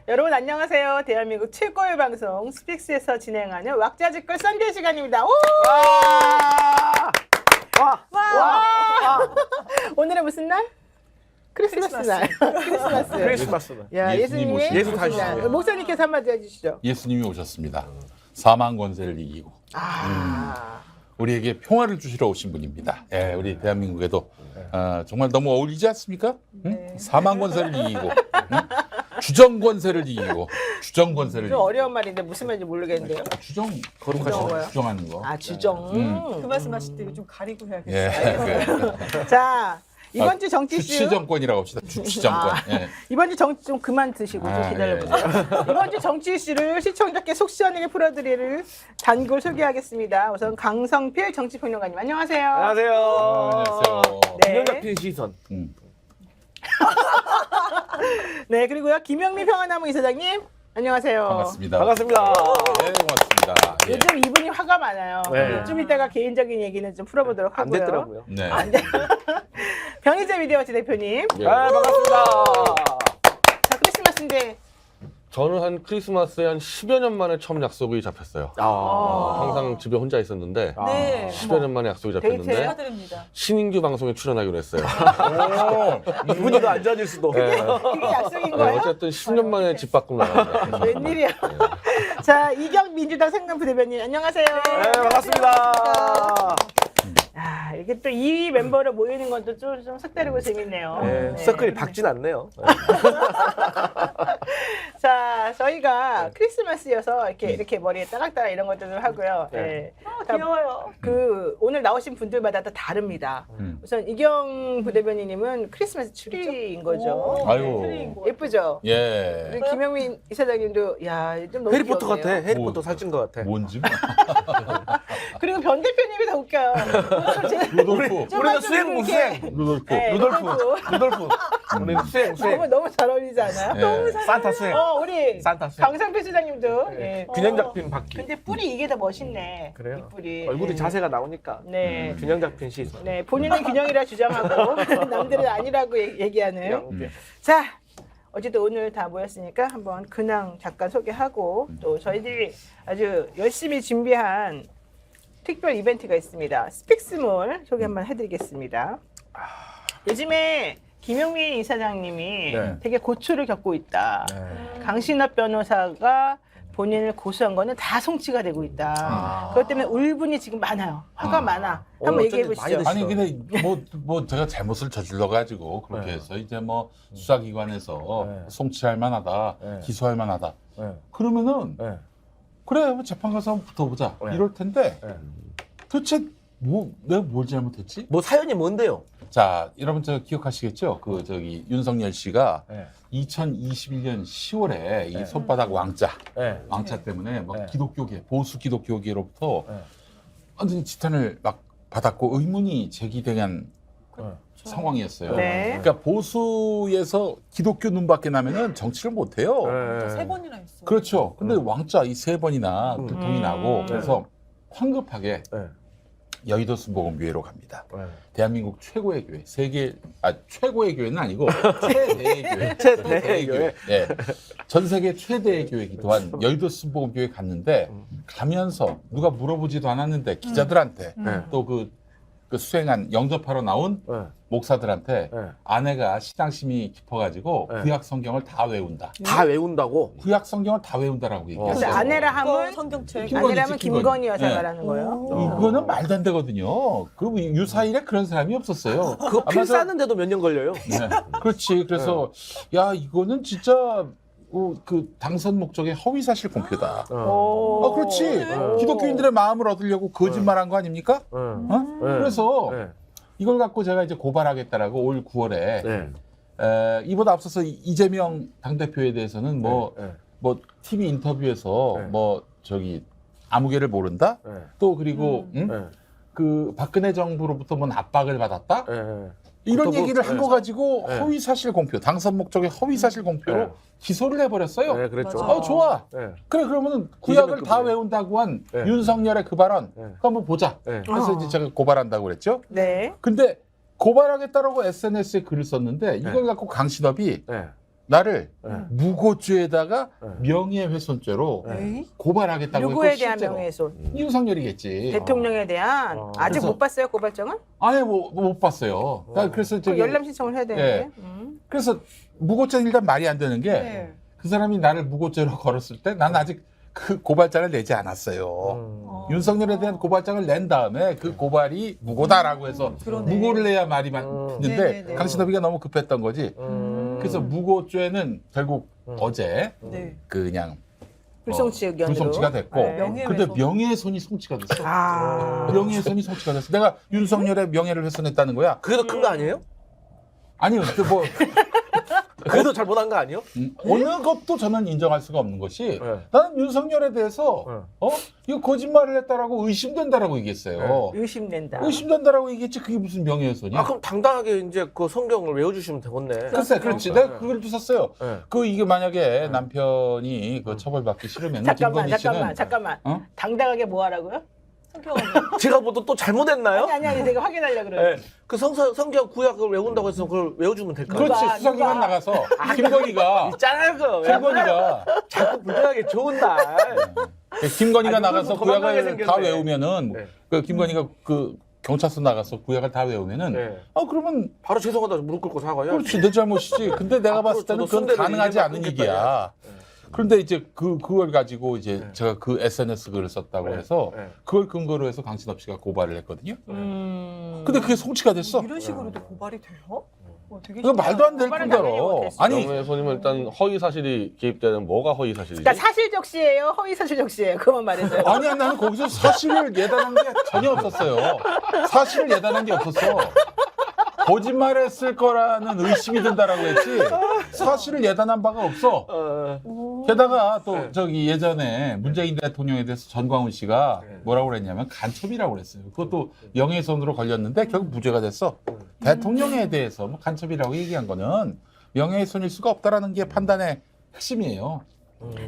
여러분 안녕하세요. 대한민국 최고의 방송 스픽스에서 진행하는 왁자지껄 썬데이 시간입니다. 오! 와! 오늘은 무슨 날? 크리스마스 날. 크리스마스 날. 야, 예수님이 예수 다시죠. 목사님께서 한마디 해주시죠. 예수님이 오셨습니다. 사망 권세를 이기고 우리에게 평화를 주시러 오신 분입니다. 예, 우리 대한민국에도 정말 너무 어울리지 않습니까? 응? 사망 권세를 이기고 주정 권세를 이기고 주정 권세를 좀 이기고 어려운 말인데 무슨 말인지 모르겠는데요. 주정 거룩하신 거요? 주정하는 거. 아, 주정. 그 말씀하실 때 이거 좀 가리고 해야겠어요. 예, 자, 이번 주 정치쇼. 주치 정권이라고 합시다. 주치 정권. 예. 이번 주 정치 좀 그만 드시고 좀 기다려보세요. 이번 주 정치 이슈를 시청자께 속 시원하게 풀어드릴 단골 소개하겠습니다. 우선 강성필 정치평론가님 안녕하세요. 안녕하세요. 안녕하세요. 네. 균형 잡힌 시선. 네, 그리고요 김영미 평화나무 이사장님 안녕하세요. 반갑습니다. 반갑습니다. 네, 고맙습니다. 예. 요즘 이분이 화가 많아요. 네. 좀 이따가 개인적인 얘기는 좀 풀어보도록 안 하고요. 됐더라고요. 네. 변희재 미디어워치 대표님. 예. 반갑습니다. 자, 크리스마스인데 저는 한 크리스마스에 한 10여 년 만에 처음 약속이 잡혔어요. 항상 집에 혼자 있었는데 네. 10여 년 만에 약속이 데이트. 잡혔는데 축하드립니다. 신인규 방송에 출연하기로 했어요. 기분이 더 안 좋아질 수도. 네. 그게 약속인 네, 거예요? 어쨌든 10년 만에 집 밖으로 나갑니다. 웬일이야. 자, 이경 민주당 상당 부대변인 안녕하세요. 네, 반갑습니다. 아, 이게 또 이 멤버를 모이는 건 또 좀 색다르고 재밌네요. 네, 네. 서클이 박진 않네요. 자, 저희가 크리스마스여서 이렇게 머리에 따락따락 이런 것들을 하고요. 네. 네. 귀여워요. 오늘 나오신 분들마다 다 다릅니다. 우선 이경 부대변인님은 크리스마스 추리인 거죠. 아유. 예쁘죠? 예. 우리 김영민 이사장님도 야, 좀 너무 해리포터 귀엽네요. 같아. 해리포터 뭐, 살찐 것 같아. 뭔지 뭐. 그리고 변 대표님이 더 웃겨요. 루돌프. 우리는 수행 못 수행. 루돌프. 네, 루돌프. 우리는 수행 수행. 너무 잘 어울리지 않아요? 예. 산타 수행. 우리 산타 수행. 강상필 수장님도 예. 균형 잡힌 바퀴. 근데 뿔이 이게 더 멋있네. 그래요? 이 뿔이. 얼굴이 예. 자세가 나오니까. 네. 균형 잡힌 시선. 네, 본인은 균형이라 주장하고 남들은 아니라고 얘기하는. 양대. 자, 어쨌든 오늘 다 모였으니까 한번 근황 잠깐 소개하고 또 저희들이 아주 열심히 준비한 특별 이벤트가 있습니다. 스픽스몰 소개 한번 해드리겠습니다. 요즘에 김영민 이사장님이 네. 되게 고초를 겪고 있다. 강신업 변호사가 본인을 고소한 거는 다 송치가 되고 있다. 그것 때문에 울분이 지금 많아요. 화가 많아. 한번 어쩐지 얘기해 보시죠. 많이 아니 근데 뭐 제가 잘못을 저질러 가지고 그렇게 해서 이제 뭐 수사기관에서 네. 송치할 만하다, 네. 기소할 만하다. 네. 그러면은 네. 그래 뭐 재판 가서 한번 붙어보자 네. 이럴 텐데 네. 도대체 내가 뭘 잘못했지? 뭐 사연이 뭔데요? 자 여러분 저 기억하시겠죠? 그 저기 윤석열 씨가 네. 2021년 10월에 이 손바닥 왕자 네. 때문에 막 네. 기독교계 보수 기독교계로부터 네. 완전히 지탄을 막 받았고 의문이 제기된 네. 상황이었어요. 네. 그러니까 보수에서 기독교 눈밖에 나면은 정치를 못 해요. 네. 3번이나 있어. 그렇죠. 근데 왕자 이 3번이나 교통이 나고 그래서 황급하게 네. 여의도 순복음교회로 갑니다. 네. 대한민국 최고의 교회, 최고의 교회는 아니고 최대의 교회, 최대의 교회. 예, 전 세계 최대의 교회이기도 한 여의도 순복음교회 갔는데 가면서 누가 물어보지도 않았는데 기자들한테 네. 또 그 수행한 영접하러 나온 네. 목사들한테 네. 아내가 신앙심이 깊어가지고 네. 구약 성경을 다 외운다. 다 외운다고. 구약 성경을 다 외운다라고 근데 얘기했어요. 아내라 이거 하면 성경책. 김건희 아내라면 김건희. 김건희 여사 네. 말하는 거예요. 이거는 말도 안 되거든요. 그 유사일에 그런 사람이 없었어요. 그거 아마 필 저- 싸는데도 몇 년 걸려요. 네. 그렇지. 그래서 야 이거는 진짜 그 당선 목적의 허위 사실 공표다. 그렇지. 네. 기독교인들의 마음을 얻으려고 거짓말한 거 아닙니까? 네. 어? 네. 그래서 네. 이걸 갖고 제가 이제 고발하겠다라고 올 9월에 네. 이보다 앞서서 이재명 당대표에 대해서는 뭐 TV 인터뷰에서 네. 뭐 저기 아무개를 모른다. 네. 또 그리고 응? 네. 그 박근혜 정부로부터 뭔 압박을 받았다. 네. 이런 그것도 얘기를 네. 한 거 가지고 네. 허위 사실 공표, 당선 목적의 허위 사실 공표로 네. 기소를 해버렸어요. 네, 그랬죠. 맞아. 좋아. 네. 그래 그러면은 구약을 다 그거네. 외운다고 한 네. 윤석열의 그 발언 네. 그거 한번 보자. 네. 그래서 이제 제가 고발한다고 그랬죠. 네. 근데 고발하겠다라고 SNS에 글을 썼는데 이걸 갖고 강신업이 네. 나를 네. 무고죄에다가 네. 명예훼손죄로 에이? 고발하겠다고 누구에 했고, 대한 실제로. 명예훼손? 윤석열이겠지. 대통령에 대한 아직 그래서- 못 봤어요 고발장은? 아니 못 봤어요. 그래서 그 저기 열람 신청을 해야 되는데. 예. 그래서 무고죄는 일단 말이 안 되는 게 그 네. 사람이 나를 무고죄로 걸었을 때 난 아직 그 고발장을 내지 않았어요. 윤석열에 대한 고발장을 낸 다음에 그 고발이 무고다라고 해서 그러네. 무고를 내야 말이 네네네. 맞는데 강신업이가 너무 급했던 거지. 그래서 무고죄는 결국 어제 네. 그냥 불송치 의견으로. 불송치가 됐고 네. 명예훼손. 근데 명예훼손이 송치가 됐어. 아. 명예훼손이 송치가 됐어. 내가 윤석열의 명예를 훼손했다는 거야. 그게 더 큰 거 아니에요? 아니요, 뭐 그래도 잘못한 거 아니에요? 어느 것도 저는 인정할 수가 없는 것이 네. 나는 윤석열에 대해서 이거 거짓말을 했다라고 의심된다라고 얘기했어요. 의심된다. 의심된다라고 얘기했지 그게 무슨 명예훼손이야? 아 그럼 당당하게 이제 그 성경을 외워주시면 되겠네. 글쎄, 그렇지. 네. 내가 그걸 또 썼어요. 네. 그 이게 만약에 남편이 그 처벌받기 싫으면 잠깐만, 김건희 씨는 잠깐만. 어? 당당하게 뭐 하라고요? 성경은 제가 뭐 또 잘못했나요? 아니, 내가 확인하려고 그래. 네. 그 성경 구약을 외운다고 해서 그걸 외워주면 될까요? 그렇지. 누가? 수사기관 나가서 김건희가 있잖아요, 그. 김건희가 자꾸 불편하게 좋은 날. 김건희가 아니, 나가서 그건 도망가게 구약을 다 생겼네. 외우면은 네. 그 김건희가 그 경찰서 나가서 구약을 다 외우면은 네. 그러면 바로 죄송하다 무릎 꿇고 사과해요. 그렇지 내 잘못이지. 근데 내가 앞으로 봤을 때는 저도 그건 순대를 가능하지 이해만 않은 끊겠다, 얘기야. 그런데 이제 그걸 가지고 이제 제가 그 SNS 글을 썼다고 네. 해서 네. 그걸 근거로 해서 강신업 씨가 고발을 했거든요. 근데 그게 송치가 됐어. 이런 식으로도 고발이 돼요? 되게 그거 말도 안 될 고발은 당연히 뿐더러. 못했어. 아니 명예훼손이면 일단 허위 사실이 개입되는 뭐가 허위 사실이지? 그러니까 사실적시예요, 허위사실적시예요. 그만 말해줘요. 아니야 나는 거기서 사실을 예단한 게 전혀 없었어요. 사실을 예단한 게 없었어. 거짓말했을 거라는 의심이 든다라고 했지 사실을 예단한 바가 없어. 게다가 또 네. 저기 예전에 문재인 대통령에 대해서 전광훈 씨가 네. 뭐라고 그랬냐면 간첩이라고 그랬어요. 그것도 명예훼손으로 걸렸는데 결국 무죄가 됐어. 대통령에 대해서 뭐 간첩이라고 얘기한 거는 명예훼손일 수가 없다라는 게 판단의 핵심이에요.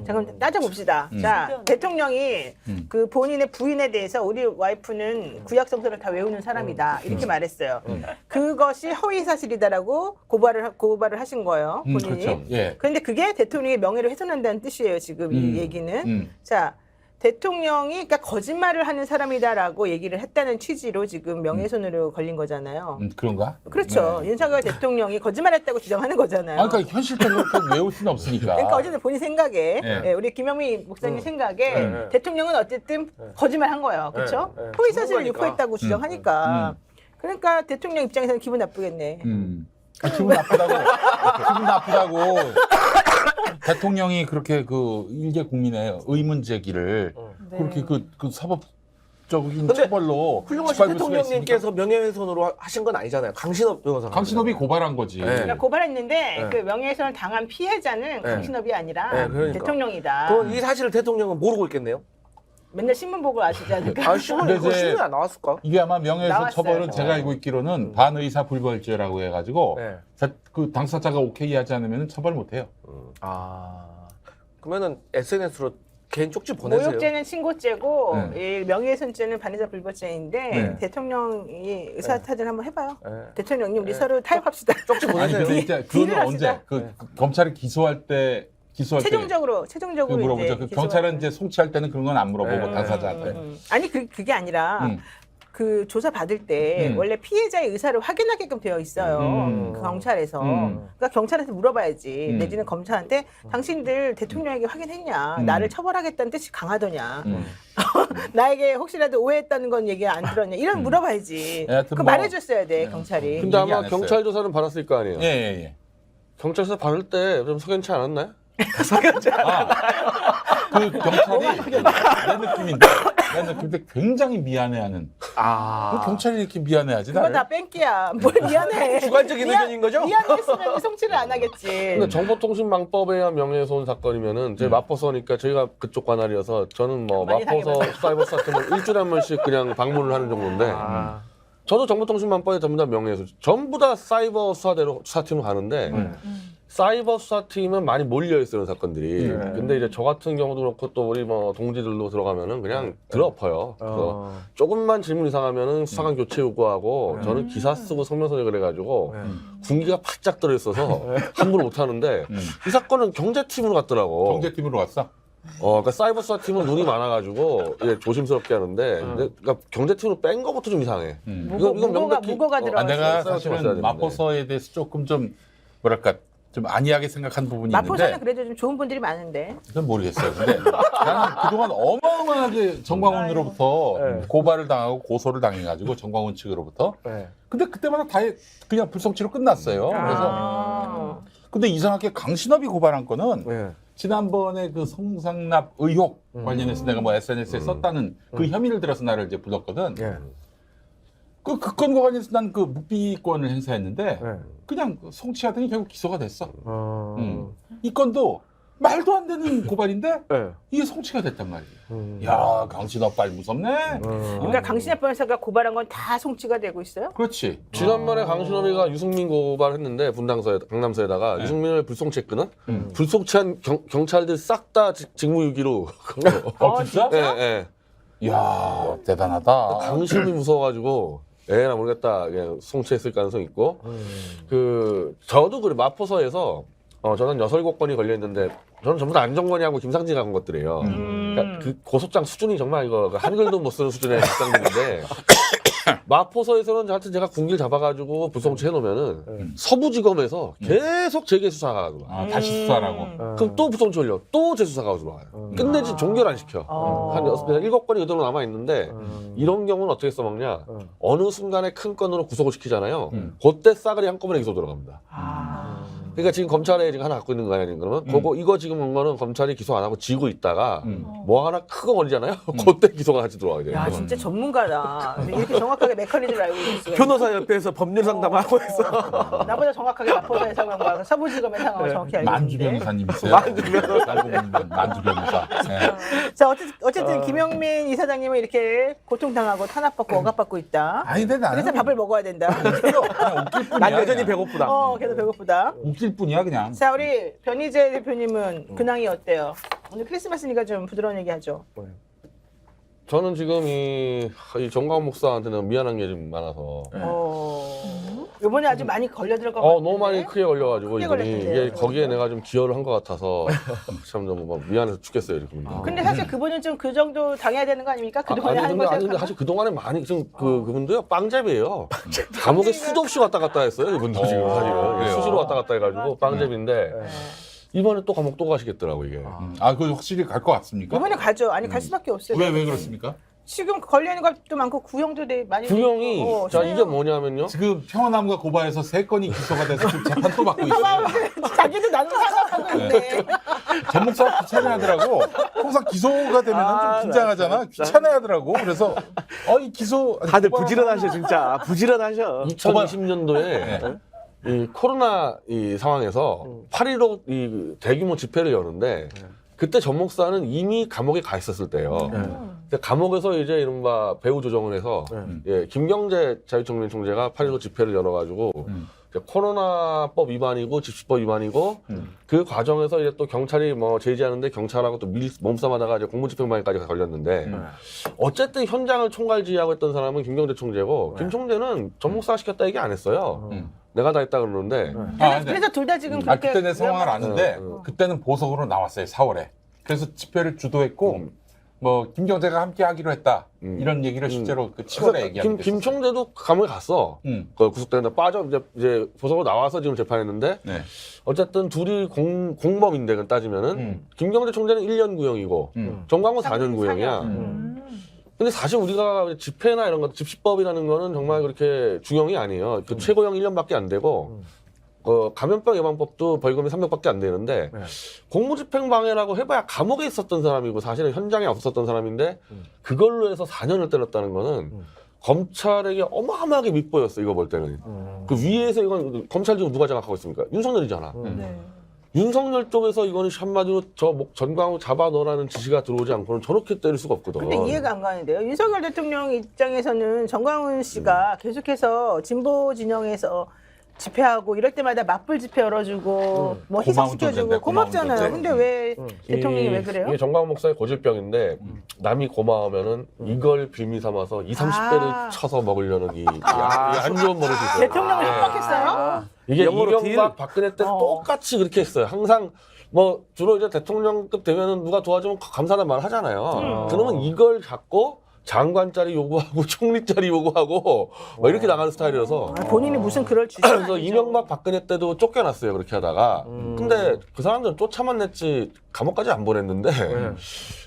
자, 그럼 따져봅시다. 자, 대통령이 그 본인의 부인에 대해서 우리 와이프는 구약성서를 다 외우는 사람이다. 이렇게 말했어요. 그것이 허위사실이다라고 고발을 하신 거예요. 본인이. 그렇죠. 예. 그런데 그게 대통령의 명예를 훼손한다는 뜻이에요. 지금 이 얘기는. 자, 대통령이 그러니까 거짓말을 하는 사람이다라고 얘기를 했다는 취지로 지금 명예훼손으로 걸린 거잖아요. 그런가? 그렇죠. 네. 윤석열 대통령이 거짓말했다고 주장하는 거잖아요. 그러니까 현실적으로 그렇게 외울 수는 없으니까. 그러니까 어쨌든 본인 생각에 네. 예, 우리 김영미 목사님 생각에 네. 대통령은 어쨌든 거짓말한 거예요, 그렇죠? 네. 허위사실을 전문가니까. 유포했다고 주장하니까 그러니까 대통령 입장에서는 기분 나쁘겠네. 기분 나쁘다고 대통령이 그렇게 그 일개 국민의 의문 제기를 그렇게 그 사법적인 근데 처벌로 훌륭하신 짓밟을 수가 대통령님께서 명예훼손으로 하신 건 아니잖아요. 강신업 변호사. 강신업이 고발한 거지. 네. 그러니까 고발했는데 네. 그 명예훼손을 당한 피해자는 강신업이 아니라 네, 그러니까. 대통령이다. 그럼 이 사실을 대통령은 모르고 있겠네요. 맨날 신문 보고 아시지 않을까? 아, 신문에 근데 그거 이제 신문에 안 나왔을까? 이게 아마 명예훼손 나왔어요. 처벌은 제가 알고 있기로는 반의사 불벌죄라고 해가지고 네. 그 당사자가 오케이 하지 않으면 처벌 못해요. 그러면은 SNS로 개인 쪽지 보내세요. 모욕죄는 신고죄고 네. 이 명예훼손죄는 반의사 불벌죄인데 네. 대통령이 의사타진 한번 해봐요. 네. 대통령님 우리 서로 타협합시다. 쪽지 아니 보내세요. 근데 이제 딜을 그거는 언제 합시다. 그 검찰이 기소할 때 최종적으로 그 물어보죠. 이제 그 경찰은 이제 송치할 때는 그런 건 안 물어보고 네. 당사자한테. 아니 그게 아니라 음. 그 조사 받을 때 원래 피해자의 의사를 확인하게끔 되어 있어요. 그 경찰에서. 그러니까 경찰한테 물어봐야지. 내지는 검찰한테 당신들 대통령에게 확인했냐? 나를 처벌하겠다는 뜻이 강하더냐? 나에게 혹시라도 오해했다는 건 얘기 안 들었냐? 이런 물어봐야지. 하여튼 그 뭐- 말해줬어야 돼 경찰이. 근데 얘기 안 아마 했어요. 경찰 조사는 받았을 거 아니에요. 예. 경찰서 받을 때 좀 석연치 않았나요? 그 경찰이 내 느낌인데 굉장히 미안해하는. 그 경찰이 이렇게 미안해하지 그건 나를. 다 뺑기야. 뭘 미안해. 주관적인 의견인 거죠? 미안했으면 송치를 안 하겠지. 근데 정보통신망법에 의한 명예훼손 사건이면은 저희 마포서니까 저희가 그쪽 관할이어서 저는 뭐 많이 마포서 당해봤어요. 사이버 사태는 일주일에 한 번씩 그냥 방문을 하는 정도인데 저도 정보통신망법에 전부 다 명예훼손 전부 다 사이버 수사대로 수사팀으로 가는데 사이버 수사팀은 많이 몰려 있어요 사건들이. 네. 근데 이제 저 같은 경우도 그렇고 또 우리 뭐 동지들도 들어가면은 그냥 들어엎어요. 그래서 조금만 질문 이상하면은 수사관 교체 요구하고 저는 기사 쓰고 성명서를 그래가지고 군기가 바짝 들어있어서 함부로 못 하는데 이 사건은 경제팀으로 갔더라고. 경제팀으로 왔어? 그러니까 사이버 수사팀은 눈이 많아가지고 예, 조심스럽게 하는데 그러니까 경제팀으로 뺀 거부터 좀 이상해. 이건 명백히- 무거가 들어갔어. 내가 써야 사실은 되는데. 마포서에 대해서 조금 좀 뭐랄까 좀 안이하게 생각한 부분이 마포사는 있는데 그래도 좀 좋은 분들이 많은데. 그건 모르겠어요. 근데 나는 그동안 어마어마하게 정광훈으로부터 네. 고발을 당하고 고소를 당해가지고 정광훈 측으로부터 네. 근데 그때마다 다 그냥 불송치로 끝났어요. 그래서 아. 근데 이상하게 강신업이 고발한 거는 네. 지난번에 그 성상납 의혹 관련해서 내가 뭐 SNS에 썼다는 그 혐의를 들어서 나를 이제 불렀거든. 네. 그 건과 관련해서 난 그 묵비권을 행사했는데 네. 그냥 송치하더니 결국 기소가 됐어. 어... 이 건도 말도 안 되는 고발인데 네. 이게 송치가 됐단 말이에요. 야 강신업 빨 무섭네. 그러니까 강신엽 변호사가 고발한 건 다 송치가 되고 있어요? 그렇지. 지난번에 강신업이가 유승민 고발했는데 분당서에 강남서에다가 네. 유승민을 불송치했거든. 불송치한 경찰들 싹 다 직무유기로. 진짜? 예, 예. 이야 대단하다. 강신이 무서워가지고 에나 모르겠다 그냥 송치했을 가능성이 있고 저도 그래 마포서에서 저는 6-7건이 걸려있는데 저는 전부 다 안정권이하고 김상진이 한 것들이에요. 그러니까 그 고소장 수준이 정말 이거 한글도 못 쓰는 수준의 작성들인데 마포서에서는 하여튼 제가 군기를 잡아가지고 불송치 해놓으면은 서부지검에서 계속 재개 수사가 들어와. 아, 다시 수사라고. 그럼 또 불송치 올려 또 재수사가 들어와요. 끝내지 종결 안 시켜. 한 7건이 그대로 남아있는데 이런 경우는 어떻게 써먹냐 어느 순간에 큰 건으로 구속을 시키잖아요. 그때 싸그리 한꺼번에 기소 들어갑니다. 그러니까 지금 검찰에 지금 하나 갖고 있는 거 아니야? 그러면 이거 지금 온 거는 검찰이 기소 안 하고 지고 있다가 뭐 하나 크고 걸리잖아요. 그때 기소가 같이 들어가게 돼요. 야, 진짜 전문가다. 이렇게 정확하게 메커니즘을 알고 있을 수가 변호사 옆에서 법률 상담하고 있어. 있어. 나보다 정확하게 마포사의 상황과 서부지검의 상황을 정확히 알고 만주 있는데. 변호사님 있어요. 만주 변호사. 알고 보면 만주 변호사. 네. 자, 어쨌든 김영민 이사장님은 이렇게 고통당하고 탄압받고 억압받고 있다. 아니 근데 나는 그래서 밥을 먹어야 된다. 그냥 웃길 뿐이야. 난 여전히 그냥. 배고프다. 계속 배고프다. 웃길 뿐이야 그냥. 자, 우리 변희재 대표님은 근황이 어때요? 오늘 크리스마스니까 좀 부드러운 얘기 하죠. 저는 지금 이 정광훈 목사한테는 미안한 게 좀 많아서 이번에 아주 많이 걸려들 것 같은데. 너무 많이 크게 걸려가지고 크게 이분이 걸렸던데요. 이게 거기에 내가 좀 기여를 한 것 같아서 참 너무 막 미안해서 죽겠어요 지금. 근데 사실 그분은 좀 그 정도 당해야 되는 거 아닙니까? 그동안에 하는 거 근데 생각하면. 사실 그동안에 많이 좀 그분도요 빵잡이에요. 감옥에 수도 없이 왔다 갔다 했어요 이분도 지금 사실은 그래요? 수시로 왔다 갔다 해가지고 빵잡인데 이번에 또 감옥 또 가시겠더라고 이게. 그 확실히 갈 것 같습니까? 이번에 가죠. 아니 갈 수밖에 없어요. 왜 그렇습니까? 지금 걸리는 것도 많고 구형도 많이 구형이 되고, 자 이게 뭐냐면요. 지금 평화남과 고발에서 3건이 기소가 돼서 지금 재판 또 받고 있어요. 자기도 나는 사과하고 있네. 전 목사가 귀찮아하더라고. 항상 기소가 되면 좀 긴장하잖아. 귀찮아하더라고. 그래서 이 기소 다들 부지런하셔 진짜. 부지런하셔. 2020년도에 이 코로나 이 상황에서 8.15 이 대규모 집회를 여는데 그때 전 목사는 이미 감옥에 가 있었을 때예요. 근데 감옥에서 이제 이른바 배후 조정을 해서 김경재 자유청년 총재가 8.15 집회를 열어가지고 이제 코로나법 위반이고 집시법 위반이고 그 과정에서 이제 또 경찰이 뭐 제지하는데 경찰하고 또 몸싸움하다가 이제 공무집행방해까지 걸렸는데 어쨌든 현장을 총괄지휘하고 했던 사람은 김경재 총재고 김 총재는 전 목사가 시켰다 얘기 안 했어요. 내가 다 했다 그러는데 그래서 둘 다 지금 그렇게 그때 내 상황을 아는데 네. 그때는 보석으로 나왔어요. 4월에. 그래서 집회를 주도했고 뭐 김경재가 함께 하기로 했다. 이런 얘기를 실제로 그 7월에 얘기하게 김 총재도 감옥에 갔어. 그 구속되는데 빠져 이제 보석으로 나와서 지금 재판했는데 네. 어쨌든 둘이 공범인데 그 따지면은 김경재 총재는 1년 구형이고 정광훈 4년 구형이야. 근데 사실 우리가 집회나 이런 것 집시법이라는 거는 정말 그렇게 중형이 아니에요. 그 최고형 1년밖에 안 되고 감염병 예방법도 벌금이 300밖에 안 되는데 공무집행방해라고 해봐야 감옥에 있었던 사람이고 사실은 현장에 없었던 사람인데 그걸로 해서 4년을 때렸다는 거는 검찰에게 어마어마하게 밉보였어. 이거 볼 때는 그 위에서 이건 검찰 지금 누가 장악하고 있습니까? 윤석열이잖아. 네. 윤석열 쪽에서 이거는 한마디로 전광훈 잡아 넣으라는 지시가 들어오지 않고는 저렇게 때릴 수가 없거든. 근데 이해가 안 가는데요. 윤석열 대통령 입장에서는 정광훈 씨가 계속해서 진보 진영에서 집회하고 이럴 때마다 맞불 집회 열어주고 뭐 희석시켜주고 고마운 고맙잖아요. 존재. 근데 왜 대통령이 왜 그래요? 이게 정광훈 목사의 고질병인데 남이 고마우면은 이걸 빌미 삼아서 20, 30배를 아. 쳐서 먹으려는 이 안 좋은 버릇이 있어요. 대통령을 네. 협박했어요? 이게 영어로 이명박 박근혜 때 똑같이 그렇게 했어요. 항상 뭐 주로 이제 대통령급 되면은 누가 도와주면 감사하다는 말 하잖아요. 그러면 이걸 잡고 장관 자리 요구하고 총리 자리 요구하고 막 이렇게 나가는 스타일이어서 아, 본인이 무슨 그럴 주제 그래서 이명박 박근혜 때도 쫓겨났어요. 그렇게 하다가 근데 그 사람들은 쫓아만 냈지 감옥까지 안 보냈는데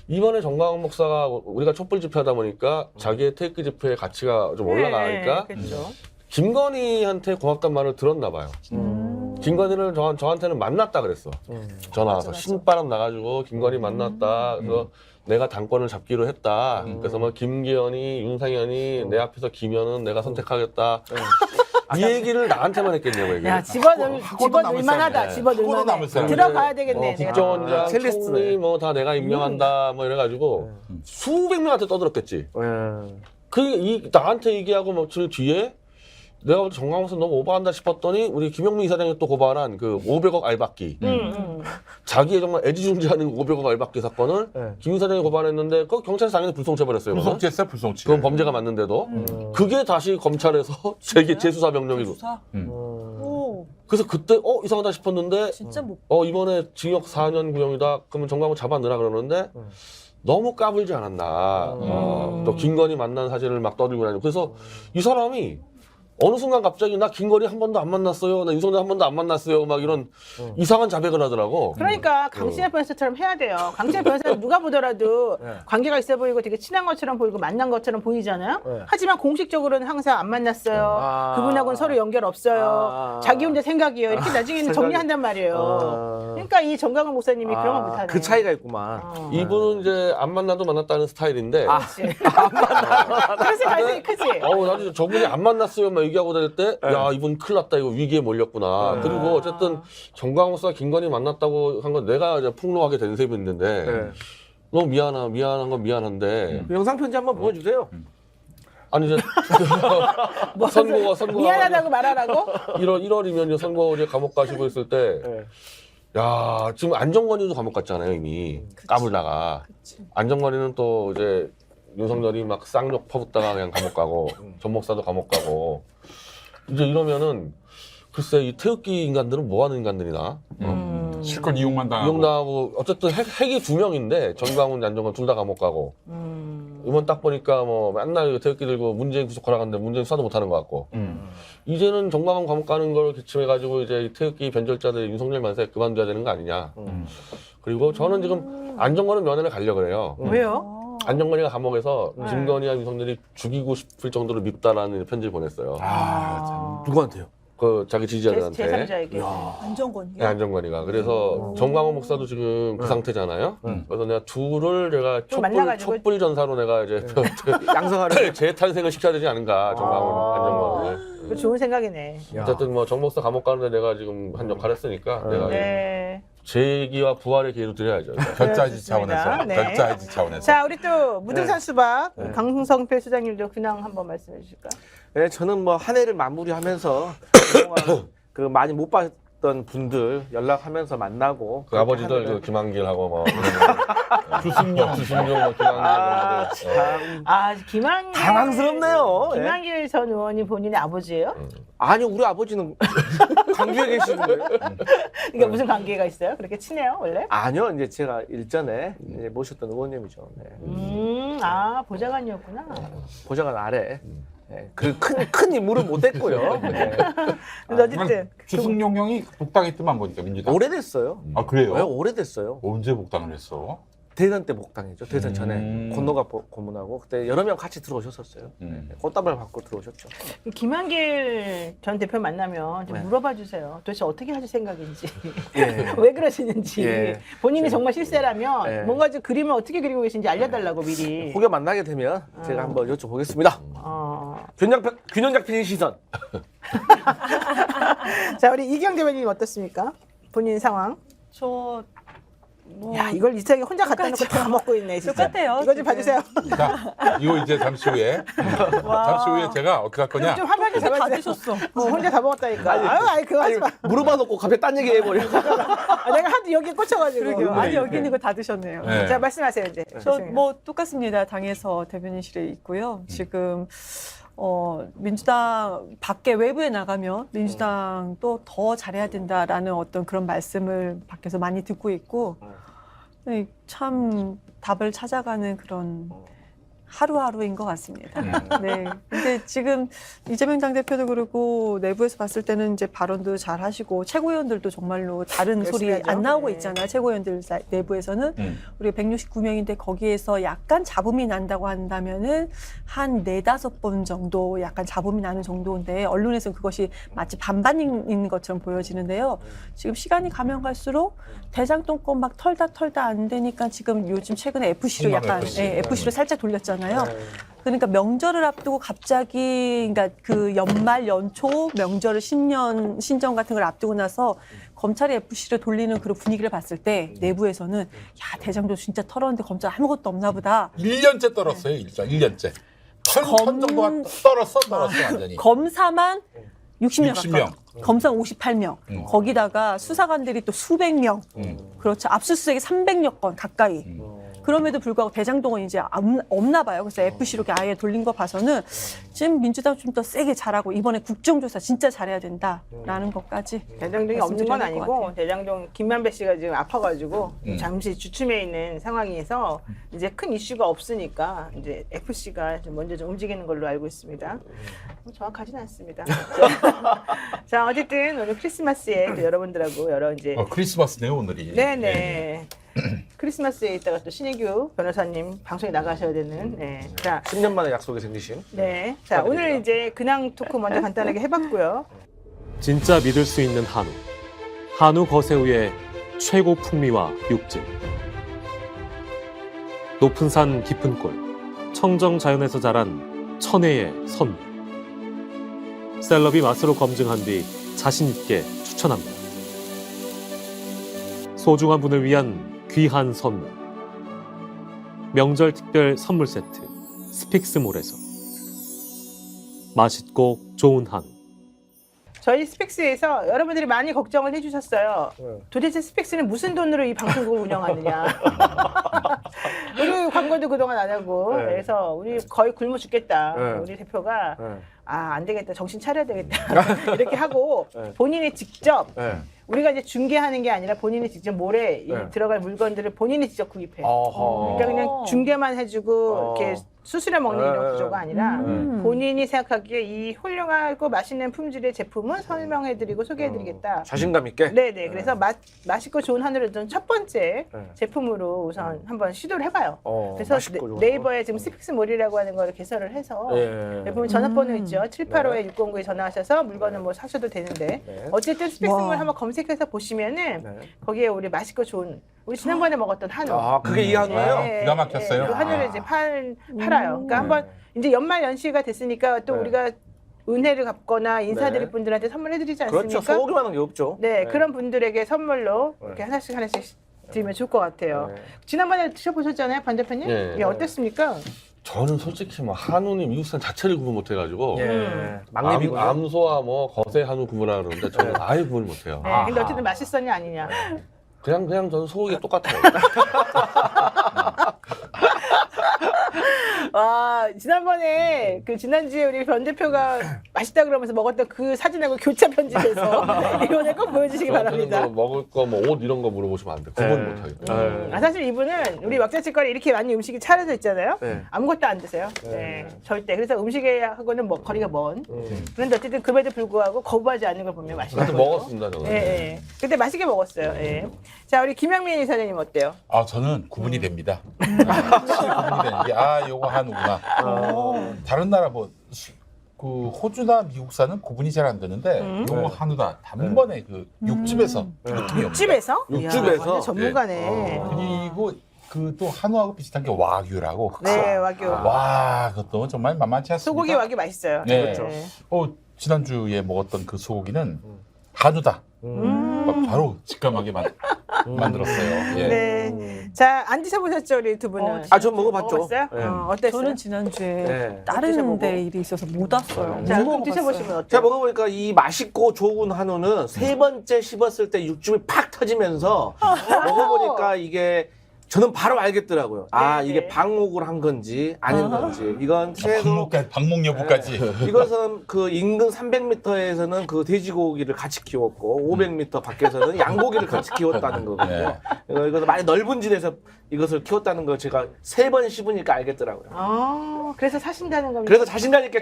이번에 정광훈 목사가 우리가 촛불 집회하다 보니까 자기의 테이크 집회의 가치가 좀 올라가니까 그렇죠. 김건희한테 고맙단 말을 들었나 봐요. 김건희를 저한테는 만났다 그랬어. 전화 와서 신바람 나가지고 김건희 만났다. 그래서 내가 당권을 잡기로 했다. 그래서 뭐 김기현이, 윤상현이 내 앞에서 기면은 내가 선택하겠다. 이 얘기를 나한테만 했겠냐고 얘기를. 야 집어넣을 하고도 남을 만하다. 사람이네. 집어넣을 하고도 남을 만해. 사람이네. 들어가야 되겠네. 내가. 국정원장, 첼리스트네. 총리 뭐 다 내가 임명한다 뭐 이래가지고 수백 명한테 떠들었겠지. 나한테 얘기하고 뭐 그 뒤에 내가 정광훈 목사 너무 오버한다 싶었더니 우리 김영민 이사장이 또 고발한 그 500억 알박기. 자기의 정말 애지중지하는 500억 알박기 사건을 김 이사장이 고발했는데 그 경찰에서 당연히 불송치해버렸어요. 그거는. 불송치했어요, 불송치. 그건 범죄가 맞는데도 그게 다시 검찰에서 재수사 명령이 수사? 오, 그래서 그때 이상하다 싶었는데 진짜 못. 이번에 징역 4년 구형이다. 그러면 정광훈 잡아넣으라 그러는데 너무 까불지 않았나. 또 김건희 만난 사진을 막 떠들고 다니고 그래서 이 사람이 어느 순간 갑자기 나 김건희 한 번도 안 만났어요. 나 윤석열 한 번도 안 만났어요. 막 이런 이상한 자백을 하더라고. 그러니까 강신혜 변호사처럼 해야 돼요. 강신혜 변호사는 누가 보더라도 관계가 있어 보이고 되게 친한 것처럼 보이고 만난 것처럼 보이잖아요. 하지만 공식적으로는 항상 안 만났어요. 그분하고는 서로 연결 없어요. 자기 혼자 생각이에요. 이렇게 나중에는 정리한단 말이에요. 그러니까 이 정광훈 목사님이 그런 거 못하네. 그 차이가 있구만. 이분은 이제 안 만나도 만났다는 스타일인데 그래서 가슴이 크지. 나도 저분이 안 만났어요 막 얘기하고 다닐 때 야 이분 큰일 났다 이거 위기에 몰렸구나. 그리고 어쨌든 정광훈 목사가 김건희 만났다고 한 건 내가 이제 폭로하게 된 셈이 있는데 너무 미안한 건 미안한데 그 영상 편지 한번 보여주세요. 아니 이제 선고가 미안하다고 말하라고? 1월이면 선고 이제 감옥 가시고 있을 때 야, 지금 안정권이도 감옥 갔잖아요, 이미. 까불다가. 안정권이는 또 이제 윤석열이 막 쌍욕 퍼붓다가 그냥 감옥 가고, 전 목사도 감옥 가고. 이제 이러면은, 글쎄, 이 태극기 인간들은 뭐 하는 인간들이나? 실컷 이용만 당하고. 이용당하고, 어쨌든 핵이 2명인데, 전광훈, 안정권 둘 다 감옥 가고. 이번 딱 보니까 뭐 맨날 태극기 들고 문재인 구속하라 갔는데 문재인 수사도 못하는 것 같고. 이제는 정광훈 감옥 가는 걸 기침해가지고 이제 태극기 변절자들 윤석열 만세 그만둬야 되는 거 아니냐. 그리고 저는 지금 안정권은 면회를 가려고 그래요. 왜요? 안정권이가 감옥에서 김건희와 윤석열이 죽이고 싶을 정도로 밉다라는 편지를 보냈어요. 누구한테요? 그 자기 지지자들한테. 제3자에게. 안정권이요? 네, 안정권이가. 그래서 정광훈 목사도 지금 그 상태잖아요. 그래서 내가 둘을 내가 만나가지고. 촛불 전사로 내가 이제 양성하는. 재탄생을 시켜야 되지 않은가 정광훈 안정권을. 그거 좋은 생각이네. 어쨌든 뭐 정 목사 감옥 가는데 내가 지금 한 역할 했으니까 내가 네. 재기와 부활의 기회를 드려야죠. 별자이지 차원에서. 네. 별자이지 차원에서. 자, 우리 또 무등산 수박 강성필 수장님도 근황 한번 말씀해 주실까? 네, 저는 뭐 한 해를 마무리하면서 그동안 그 많이 못 봤던 분들 연락하면서 만나고 그 아버지들 하면은- 그 김한길하고 뭐 주승용. 뭐 김한길 아, 김한길. 당황스럽네요. 예. 김한길 전 의원이 본인의 아버지예요? 아니요, 우리 아버지는 광주에 계시는데. 이게 무슨 관계가 있어요? 그렇게 친해요, 원래? 아니요, 이제 제가 일전에 이제 모셨던 의원님이죠. 네. 보좌관이었구나. 보좌관 아래. 네. 그 큰 인물은 못 됐고요. 네. 근데 어쨌든 주승용 형이 복당했더만 보니까 민주당. 오래됐어요. 아 그래요? 네, 오래됐어요. 언제 복당을 했어? 대선 때 복당했죠. 대선 전에 권노가 고문하고 그때 여러 명 같이 들어오셨었어요. 네. 꽃다발 받고 들어오셨죠. 김한길 전 대표 만나면 좀 네. 물어봐 주세요. 도대체 어떻게 하실 생각인지, 예. 왜 그러시는지, 예. 본인이 정말 실세라면 예. 뭔가 좀 그림을 어떻게 그리고 계신지 알려달라고 미리. 혹여 만나게 되면 제가 한번 여쭤보겠습니다. 균형 잡힌 시선. 자, 우리 이경 대변인 어떻습니까? 본인 상황. 저 뭐 야, 이걸 이상하게 혼자 갖다 놓고 다 먹고 있네, 진짜. 똑같아요, 이거 좀 지금. 봐주세요. 자, 이거 이제 잠시 후에 제가 어떻게 할 거냐? 좀 화면에 다 잡아주세요. 드셨어. 혼자 다 먹었다니까. 아유, 그거 하지 마. 물어봐놓고 갑자기 딴 얘기 해버려. 내가 하도 여기에 꽂혀가지고. 그러게요. 아니 네, 여기 네. 있는 거 다 드셨네요. 네. 자, 말씀하세요, 이제. 저 뭐 똑같습니다. 당에서 대변인실에 있고요. 지금 민주당 밖에 외부에 나가면 민주당도 더 잘해야 된다라는 어떤 그런 말씀을 밖에서 많이 듣고 있고 네, 참 답을 찾아가는 그런 하루하루인 것 같습니다. 네. 근데 지금 이재명 당대표도 그러고 내부에서 봤을 때는 이제 발언도 잘 하시고 최고위원들도 정말로 다른 소리 열심히 하죠. 안 나오고 네. 있잖아요. 최고위원들 내부에서는 우리가 169명인데 거기에서 약간 잡음이 난다고 한다면은 한 4-5번 정도 약간 잡음이 나는 정도인데 언론에서는 그것이 마치 반반인 것처럼 보여지는데요. 지금 시간이 가면 갈수록 대장동권 막 털다 안 되니까 지금 요즘 최근에 FC로 약간 FC로 살짝 돌렸잖아요. 그러니까 명절을 앞두고 갑자기 그러니까 그 연말 연초 명절을 신정 같은 걸 앞두고 나서 검찰이 FC를 돌리는 그런 분위기를 봤을 때 내부에서는 야 대장동 진짜 털었는데 검찰 아무것도 없나 보다. 1년째 떨었어요. 1년째. 턴 정도가 떨었어 완전히. 검사만 60명 60명. 가까이. 검사 58명. 거기다가 수사관들이 또 수백 명. 그렇죠. 압수수색이 300여 건 가까이. 그럼에도 불구하고 대장동은 이제 없나 봐요. 그래서 FC로 아예 돌린 거 봐서는 지금 민주당 좀 더 세게 잘하고 이번에 국정조사 진짜 잘해야 된다라는 것까지. 대장동이 없는 건 말씀드려야 될것 아니고 같아요. 대장동 김만배 씨가 지금 아파가지고 잠시 주춤해 있는 상황에서 이제 큰 이슈가 없으니까 이제 FC가 좀 먼저 좀 움직이는 걸로 알고 있습니다. 뭐 정확하진 않습니다. 자 어쨌든 오늘 크리스마스에 또 여러분들하고 여러 이제 크리스마스네요 오늘이. 네네 크리스마스에 있다가 또 신혜규 변호사님 방송에 나가셔야 되는 네. 자 10년 만에 약속이 생기신. 네. 자 오늘 이제 근황 토크 먼저 간단하게 해봤고요. 진짜 믿을 수 있는 한우. 한우 거세우의 최고 풍미와 육질. 높은 산 깊은 골. 청정 자연에서 자란 천혜의 선물. 셀럽이 맛으로 검증한 뒤 자신 있게 추천합니다. 소중한 분을 위한 귀한 선물. 명절 특별 선물 세트. 스픽스몰에서. 맛있고 좋은 한우. 저희 스펙스에서 여러분들이 많이 걱정을 해주셨어요. 도대체 스펙스는 무슨 돈으로 이 방송국을 운영하느냐. 우리 광고도 그동안 안 하고 네. 그래서 우리 거의 굶어 죽겠다. 네. 우리 대표가 네. 안 되겠다. 정신 차려야 되겠다. 이렇게 하고 네. 본인이 직접 네. 우리가 이제 중개하는 게 아니라 본인이 직접 몰에 네. 들어갈 물건들을 본인이 직접 구입해. 어허. 그러니까 그냥 중개만 해주고 이렇게 수수료 먹는 이런 구조가 아니라 본인이 생각하기에 이 훌륭하고 맛있는 품질의 제품은 설명해드리고 소개해드리겠다. 자신감 있게. 네네. 그래서 맛있고 좋은 한우를 전 첫 번째 네. 제품으로 우선 한번 시도를 해봐요. 그래서 맛있고 좋은 네이버에 지금 스픽스몰이라고 하는 걸 개설을 해서 예. 여러분 전화번호 있죠. 785-609에 전화하셔서 물건을 뭐 사셔도 되는데 네. 어쨌든 스픽스몰 와. 한번 검색해서 보시면은 네. 거기에 우리 맛있고 좋은 우리 지난번에 먹었던 한우. 아, 그게 이 한우예요? 네, 기가 막혔어요. 그 한우를 이제 팔아요. 그러니까 한번 이제 연말 연시가 됐으니까 또 네. 우리가 은혜를 갚거나 인사드릴 네. 분들한테 선물해드리지 않습니까? 그렇죠. 소고기만한 게 없죠. 네, 그런 분들에게 선물로 네. 이렇게 하나씩 드리면 좋을 것 같아요. 네. 지난번에 드셔보셨잖아요, 반 대표님? 네. 예, 어땠습니까? 저는 솔직히 뭐 한우는 미국산 자체를 구분 못해가지고 예. 막내비군요. 암소와 뭐 거세 한우 구분하라 그러는데 저는 아예 구분 못해요. 네, 근데 어쨌든 맛있었냐 아니냐. 그냥 저는 소고기가 똑같아요. 와, 지난번에 그 지난주에 우리 변 대표가 맛있다 그러면서 먹었던 그 사진하고 교차 편집해서 이번에 꼭 보여주시기 바랍니다. 뭐 먹을 거, 뭐 옷 이런 거 물어보시면 안 돼. 구분 네. 못하겠다. 사실 이분은 우리 wak자칠거리 이렇게 많이 음식이 차려져 있잖아요. 네. 아무것도 안 드세요. 네, 절대. 그래서 음식하고는 뭐 거리가 먼. 그런데 어쨌든 그에도 불구하고 거부하지 않는 걸 보면 맛있어요. 그래도 먹었습니다, 저는. 예, 예. 근데 맛있게 먹었어요. 예. 자, 우리 김영민 이사장님 어때요? 저는 구분이 됩니다. 구분이 되는 게 요거 한우구나. 다른 나라 그 호주나 미국산은 구분이 잘 안 되는데 요거 한우다. 단번에 그 육즙에서 느낌이 없어요. 육집에서? 육즙에서? 이야, 완전 전문가네. 그리고 그 또 한우하고 비슷한 게 와규라고. 네, 와규. 와, 그것도 정말 만만치 않습니다. 소고기 와규 맛있어요. 네. 그렇죠. 지난주에 먹었던 그 소고기는 한우다. 바로 직감하게 만들었어요. 예. 네. 자, 안 드셔보셨죠, 우리 두 분은? 아, 전 먹어봤죠. 먹어봤어요? 네. 어땠어요? 저는 지난주에 네. 다른 드셔보고. 데 일이 있어서 못 왔어요. 자, 못 그럼 먹어봤어요. 드셔보시면 어때요? 제가 먹어보니까 이 맛있고 좋은 한우는 세 번째 씹었을 때 육즙이 팍 터지면서 먹어보니까 이게 저는 바로 알겠더라고요. 아, 네, 이게 네. 방목을 한 건지 아닌 건지. 이건 채소 방목 여부까지. 이것은 그 인근 300m에서는 그 돼지고기를 같이 키웠고 500m 밖에서는 양고기를 같이 키웠다는 거거든요. 이것은 많이 넓은 지대에서 이것을 키웠다는 걸 제가 3번 씹으니까 알겠더라고요. 그래서 사신다는 겁니다. 그래서 자신감 있게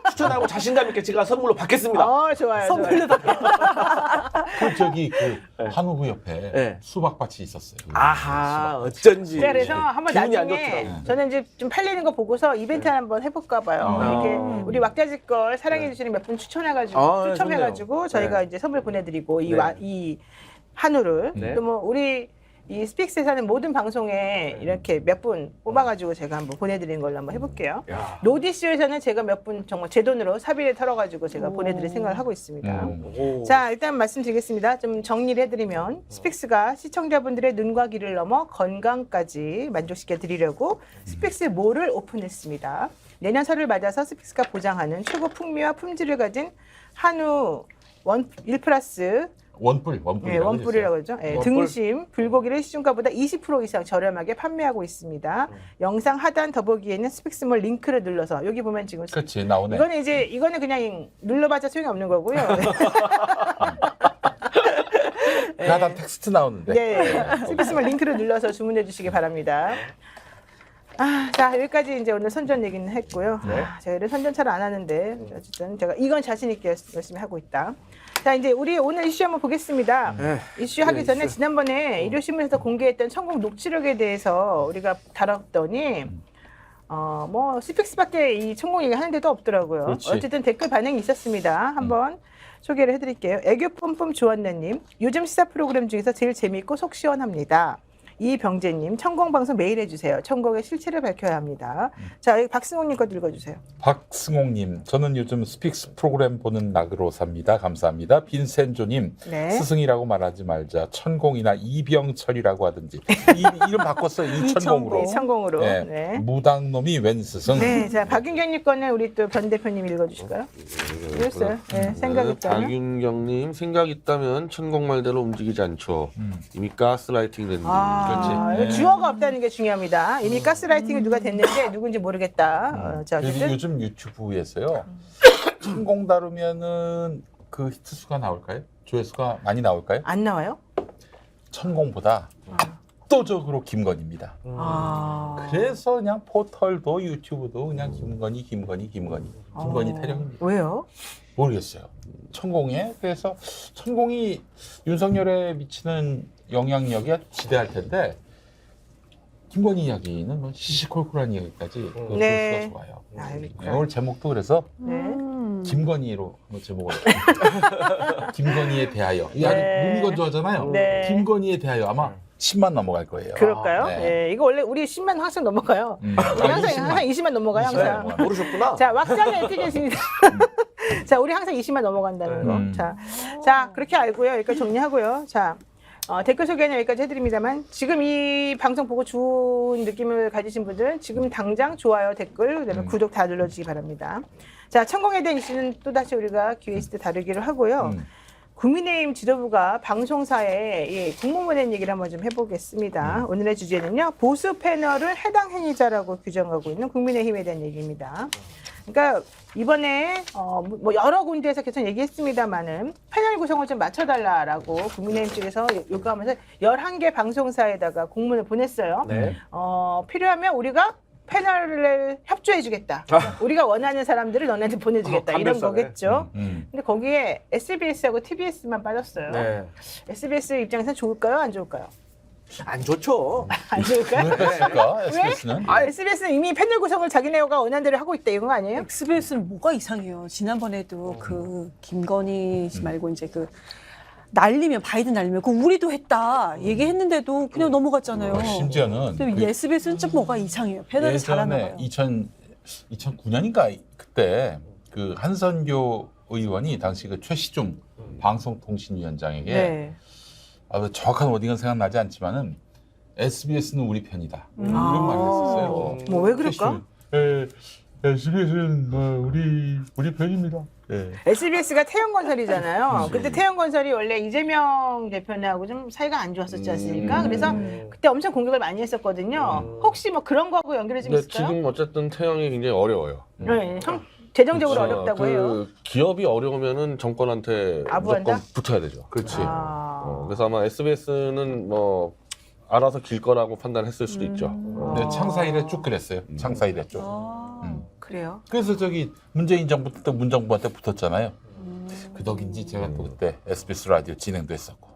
추천하고 자신감 있게 제가 선물로 받겠습니다. 좋아요. 선물로 그 저기 그 한우구 옆에 네. 수박밭이 있었어요. 아하, 어쩐지. 제가 그래서 한번 기분이 안 나중에 좋더라고요. 저는 이제 좀 팔리는 거 보고서 이벤트 한번 해볼까 봐요. 이렇게 우리 왁자지 걸 사랑해주시는 몇 분 추천해가지고 추첨해가지고 저희가 이제 선물 보내드리고 이 한우를 네. 또 뭐 우리 이 스픽스에 사는 모든 방송에 이렇게 몇 분 뽑아가지고 제가 한번 보내드리는 걸로 한번 해볼게요. 노디쇼에서는 제가 몇 분 정말 제 돈으로 사비를 털어가지고 제가 보내드릴 생각을 하고 있습니다. 오. 자, 일단 말씀드리겠습니다. 좀 정리를 해드리면 스픽스가 시청자분들의 눈과 귀를 넘어 건강까지 만족시켜 드리려고 스픽스 몰을 오픈했습니다. 내년 설을 맞아서 스픽스가 보장하는 최고 풍미와 품질을 가진 한우 1플러스 원뿔이라고 그러죠. 예, 원뿔. 등심, 불고기를 시중가보다 20% 이상 저렴하게 판매하고 있습니다. 영상 하단 더보기에는 스픽스몰 링크를 눌러서 여기 보면 지금 그렇지 나오네. 이거는 그냥 눌러봤자 소용이 없는 거고요. 하단 텍스트 나오는데. 네, 스픽스몰 링크를 눌러서 주문해 주시기 바랍니다. 자, 여기까지 이제 오늘 선전 얘기는 했고요. 저희는 선전 잘 안 하는데 어쨌든 제가 이건 자신 있게 열심히 하고 있다. 자, 이제 우리 오늘 이슈 한번 보겠습니다. 이슈 하기 전에 지난번에 일요신문에서 공개했던 천공 녹취록에 대해서 우리가 다뤘더니 뭐 스픽스밖에 이 천공 얘기 하는 데도 없더라고요. 그렇지. 어쨌든 댓글 반응이 있었습니다. 한번 소개를 해드릴게요. 애교 뿜뿜 조한나님, 요즘 시사 프로그램 중에서 제일 재미있고 속 시원합니다. 이병재님, 천공방송 매일 해주세요. 천공의 실체를 밝혀야 합니다. 자, 여기 박승호님 거 읽어주세요. 박승옥님, 저는 요즘 스픽스 프로그램 보는 낙으로 삽니다. 감사합니다. 빈센조님, 네. 스승이라고 말하지 말자. 천공이나 이병철이라고 하든지. 이름 바꿨어요. 이천공으로. 천공으로. 네. 네. 무당놈이 웬 스승. 네, 자 박윤경님 거는 우리 또 변 대표님 읽어주실까요? 읽었어요. 네, 생각 있다면. 박윤경님 생각 있다면 천공 말대로 움직이지 않죠. 이미 가스라이팅 된 이거 주어가 없다는 게 중요합니다. 이미 가스라이팅이 누가 됐는데 누군지 모르겠다. 자, 그래서 어쨌든 요즘 유튜브에서요. 천공 다루면은 그 히트 수가 나올까요? 조회수가 많이 나올까요? 안 나와요? 천공보다 압도적으로 김건희입니다. 그래서 그냥 포털도 유튜브도 그냥 김건희 타령입니다. 왜요? 모르겠어요. 천공에 그래서 천공이 윤석열에 미치는 영향력이 아주 지대할 텐데 김건희 이야기는 뭐 시시콜콜한 이야기까지 그 네. 조회수가 좋아요. 알겠구나. 오늘 제목도 그래서 네. 김건희로 한번 제목을 김건희에 대하여 이 아주 네. 무미건조하잖아요. 네. 김건희에 대하여 아마 10만 넘어갈 거예요. 그럴까요? 네. 네. 이거 원래 우리 10만 항상 넘어가요. 우리 항상 20만 넘어가요, 항상. 네. 모르셨구나. 자, 왁자는 어떻게 계십니까? 자, 우리 항상 20만 넘어간다는 거. 자, 그렇게 알고요. 여기까지 정리하고요. 자, 댓글 소개는 여기까지 해드립니다만 지금 이 방송 보고 좋은 느낌을 가지신 분들은 지금 당장 좋아요, 댓글, 그다음에 구독 다 눌러주시기 바랍니다. 자, 천공에 대한 이슈는 또다시 우리가 기회 있을 때 다루기로 하고요. 국민의힘 지도부가 방송사에 공무원에 대한 얘기를 한번 좀 해보겠습니다. 오늘의 주제는요, 보수 패널을 해당 행위자라고 규정하고 있는 국민의힘에 대한 얘기입니다. 그러니까 이번에 뭐 여러 군데에서 계속 얘기했습니다만은 패널 구성을 좀 맞춰달라라고 국민의힘 쪽에서 요구하면서 11개 방송사에다가 공문을 보냈어요. 네. 필요하면 우리가 패널을 협조해주겠다. 우리가 원하는 사람들을 너네한테 보내주겠다. 이런 감별사네. 거겠죠. 근데 거기에 SBS하고 TBS만 빠졌어요. 네. SBS 입장에서는 좋을까요? 안 좋을까요? 안 좋죠. 안 좋을까요? 왜 뺐을까? SBS는? SBS는 이미 패널 구성을 자기네가 원하는 대로 하고 있다 이건 거 아니에요? SBS는 뭐가 이상해요. 지난번에도 그 김건희 씨 말고 이제 그 날리면 바이든 날리면 그 우리도 했다 얘기했는데도 그냥 넘어갔잖아요. 심지어는 근데 SBS는 좀 뭐가 이상해요. 패널을 잘하나 봐요. 2009년인가 그때 그 한선교 의원이 당시 그 최시중 방송통신위원장에게 네. 정확한 워딩은 생각나지 않지만은 SBS는 우리 편이다. 이런 말을 했었어요. 뭐 왜 그럴까? SBS는 우리 편입니다. 예. SBS가 태영건설이잖아요. 그때 태영건설이 원래 이재명 대표하고 좀 사이가 안 좋았었지 않습니까? 그래서 그때 엄청 공격을 많이 했었거든요. 혹시 뭐 그런 거하고 연결이 좀 근데 있을까요? 지금 어쨌든 태형이 굉장히 어려워요. 네, 재정적으로 그렇죠. 어렵다고 해요. 기업이 어려우면은 정권한테 아부한다? 무조건 붙어야 되죠. 그렇지. 그래서 아마 SBS는 뭐 알아서 길 거라고 판단했을 수도 있죠. 네, 창사 이래 쭉 그랬어요. 창사 이래 쭉. 그래요? 그래서 저기 문재인 정부 때 문정부한테 붙었잖아요. 그 덕인지 제가 또 그때 SBS 라디오 진행도 했었고.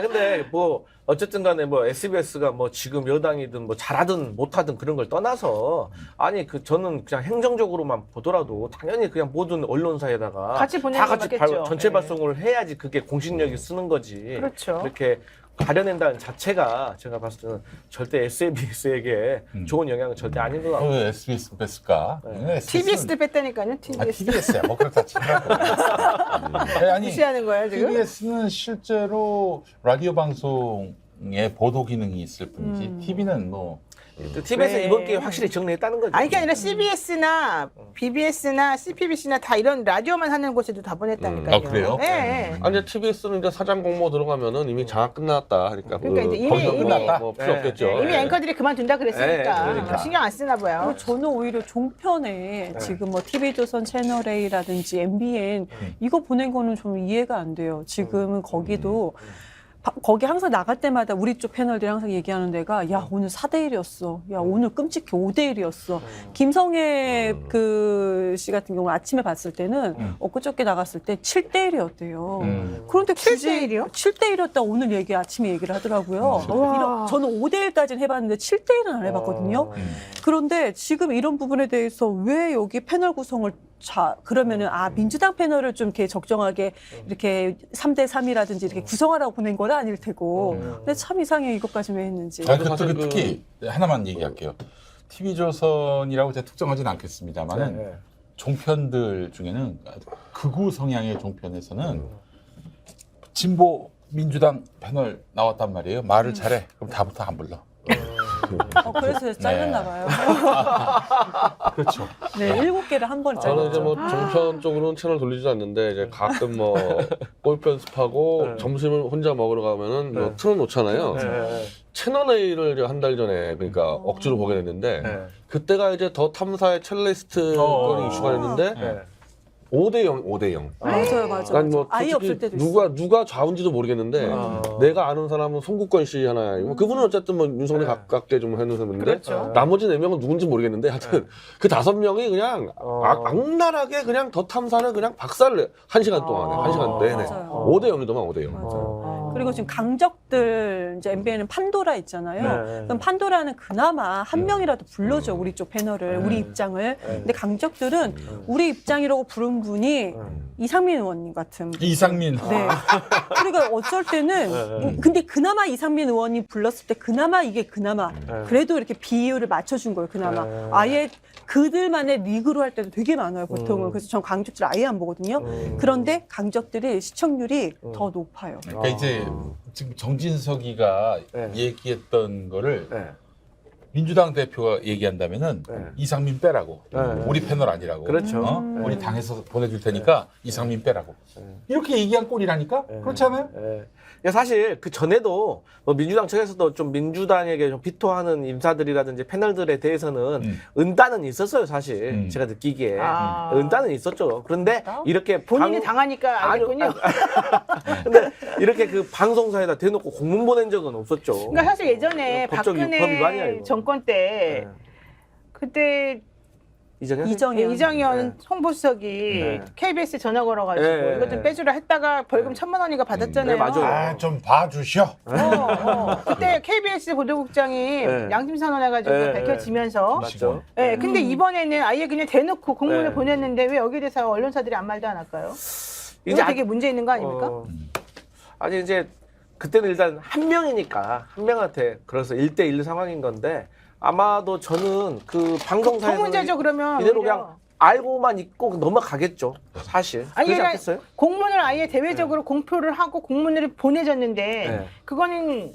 근데 뭐 어쨌든 간에 뭐 SBS가 뭐 지금 여당이든 뭐 잘하든 못하든 그런 걸 떠나서 아니 저는 그냥 행정적으로만 보더라도 당연히 그냥 모든 언론사에다가 같이 보내는 다 게 같이 맞겠죠. 전체 네. 발송을 해야지 그게 공신력이 쓰는 거지. 그렇죠. 이렇게 가려낸다는 자체가 제가 봤을 때는 절대 SBS에게 좋은 영향은 절대 아닌 것 같고. 왜 SBS 뺐을까? TBS도 뺐다니까요. TBS. TBS야. 뭐 그렇다 치더라고. 아니, 무시하는 거예요 지금? TBS는 실제로 라디오 방송에 보도 기능이 있을 뿐이지 TV는 뭐 TBS 네. 이번 기회에 확실히 정리했다는 거죠. 아니 그게 아니라 CBS나 BBS나 CPBC나 다 이런 라디오만 하는 곳에도 다 보냈다니까요. 아, 그래요? 네. 아니 이제 TBS는 이제 사장 공모 들어가면 이미 장악 끝났다. 그러니까, 그러니까 이제 이미- 거기서 이미- 끝났다. 뭐 필요 네. 없겠죠. 네, 이미 예. 앵커들이 그만둔다 그랬으니까 네, 그러니까. 신경 안 쓰나 봐요. 그리고 저는 오히려 종편에 지금 뭐 TV조선 채널A라든지 MBN 이거 보낸 거는 좀 이해가 안 돼요. 지금은 거기도 거기 항상 나갈 때마다 우리 쪽 패널들이 항상 얘기하는 데가 야 오늘 4대1이었어. 야 오늘 끔찍해 5대1이었어. 김성애 그 씨 같은 경우 아침에 봤을 때는 엊그저께 나갔을 때 7대1이었대요. 그런데 7대 1이요? 7대1이었다 오늘 아침에 얘기를 하더라고요. 저는 5대1까지는 해봤는데 7대1은 안 해봤거든요. 그런데 지금 이런 부분에 대해서 왜 여기 패널 구성을 그러면은 민주당 패널을 좀 이렇게 적정하게 이렇게 3대3이라든지 이렇게 구성하라고 보낸 거는 아닐 테고. 근데 참 이상해 이것까지 왜 했는지. 사실 그- 특히 하나만 얘기할게요. TV조선이라고 제가 특정하진 않겠습니다만은 네. 종편들 중에는 극우 성향의 종편에서는 진보 민주당 패널 나왔단 말이에요. 말을 잘해. 그럼 다부터 안 불러. 그래서 잘렸나 봐요. 그렇죠. 네, 7개를 한 번에 저는 이제 잘렸죠. 뭐 정편 쪽으로는 채널 돌리지 않는데 이제 가끔 뭐 골프 연습하고 점심을 혼자 먹으러 가면은 뭐 틀어놓잖아요. 네. 채널 A를 한 달 전에 그러니까 억지로 보게 됐는데 네. 그때가 이제 더 탐사의 첼리스트 건이 이슈가 됐는데 네. 5대0, 5대0. 맞아요. 그러니까 뭐 아예 없을 솔직히 때도 있어. 누가 좌우인지도 모르겠는데 내가 아는 사람은 송국건 씨 하나이고 그분은 어쨌든 뭐 윤석열 가깝게 좀 해놓은 사람인데 그렇죠. 나머지 4명은 누군지 모르겠는데 하여튼 그 5명이 그냥 악랄하게 그냥 더 탐사를 그냥 박살을 1시간 동안에 1시간 내내 맞아요. 5대0이더만 5대0. 맞아요. 그리고 지금 강적들 이제 MBN은 판도라 있잖아요. 네. 그럼 판도라는 그나마 한 명이라도 불러줘 우리 쪽 패널을 우리 입장을. 근데 강적들은 우리 입장이라고 부른 분이 이상민 의원님 같은. 이상민. 네. 그러니까 어쩔 때는 근데 그나마 이상민 의원이 불렀을 때 그나마 그래도 이렇게 비율을 맞춰준 거예요. 그나마 아예 그들만의 리그로 할 때도 되게 많아요. 보통은. 그래서 전 강적들 아예 안 보거든요. 그런데 강적들이 시청률이 더 높아요. 그러니까 이제 지금 정진석이가 네. 얘기했던 거를 네. 민주당 대표가 얘기한다면은 네. 이상민 빼라고. 네. 우리 패널 아니라고. 그렇죠. 우리 당에서 보내줄 테니까 이상민 빼라고. 이렇게 얘기한 꼴이라니까? 그렇지 않아요? 네. 그러니까 사실 그 전에도 뭐 민주당 측에서도 좀 민주당에게 좀 비토하는 인사들이라든지 패널들에 대해서는 은따는 있었어요, 사실. 제가 느끼기에. 은따는 있었죠. 그런데 이렇게 본인이 당하니까 알겠군요. 근데 이렇게 그 방송사에다 대놓고 공문 보낸 적은 없었죠. 그러니까 사실 예전에 법적 위반이야, 박근혜 이거. 정권 때 네. 그때 이정현 홍보수석이 네. KBS 전화 걸어가지고 네. 이거 좀 빼주라 했다가 벌금 1,000만 원인가 받았잖아요. 네, 맞아요. 아, 좀 봐주셔. 그때 KBS 보도국장이 네. 양심 선언해가지고 네. 밝혀지면서. 맞죠. 네, 근데 이번에는 아예 그냥 대놓고 공문을 네. 보냈는데 왜 여기에 대해서 언론사들이 아무 말도 안 할까요? 이거 되게 문제 있는 거 아닙니까? 아니 이제 그때는 일단 한 명이니까 한 명한테 그래서 1대1 상황인 건데 아마도 저는 그 방송사에서 그 문제죠 그러면 이대로 오히려. 그냥 알고만 있고 넘어가겠죠. 사실. 아니, 그렇지 그러니까 않겠어요? 공문을 아예 대외적으로 공표를 하고 공문을 보내졌는데 네. 그거는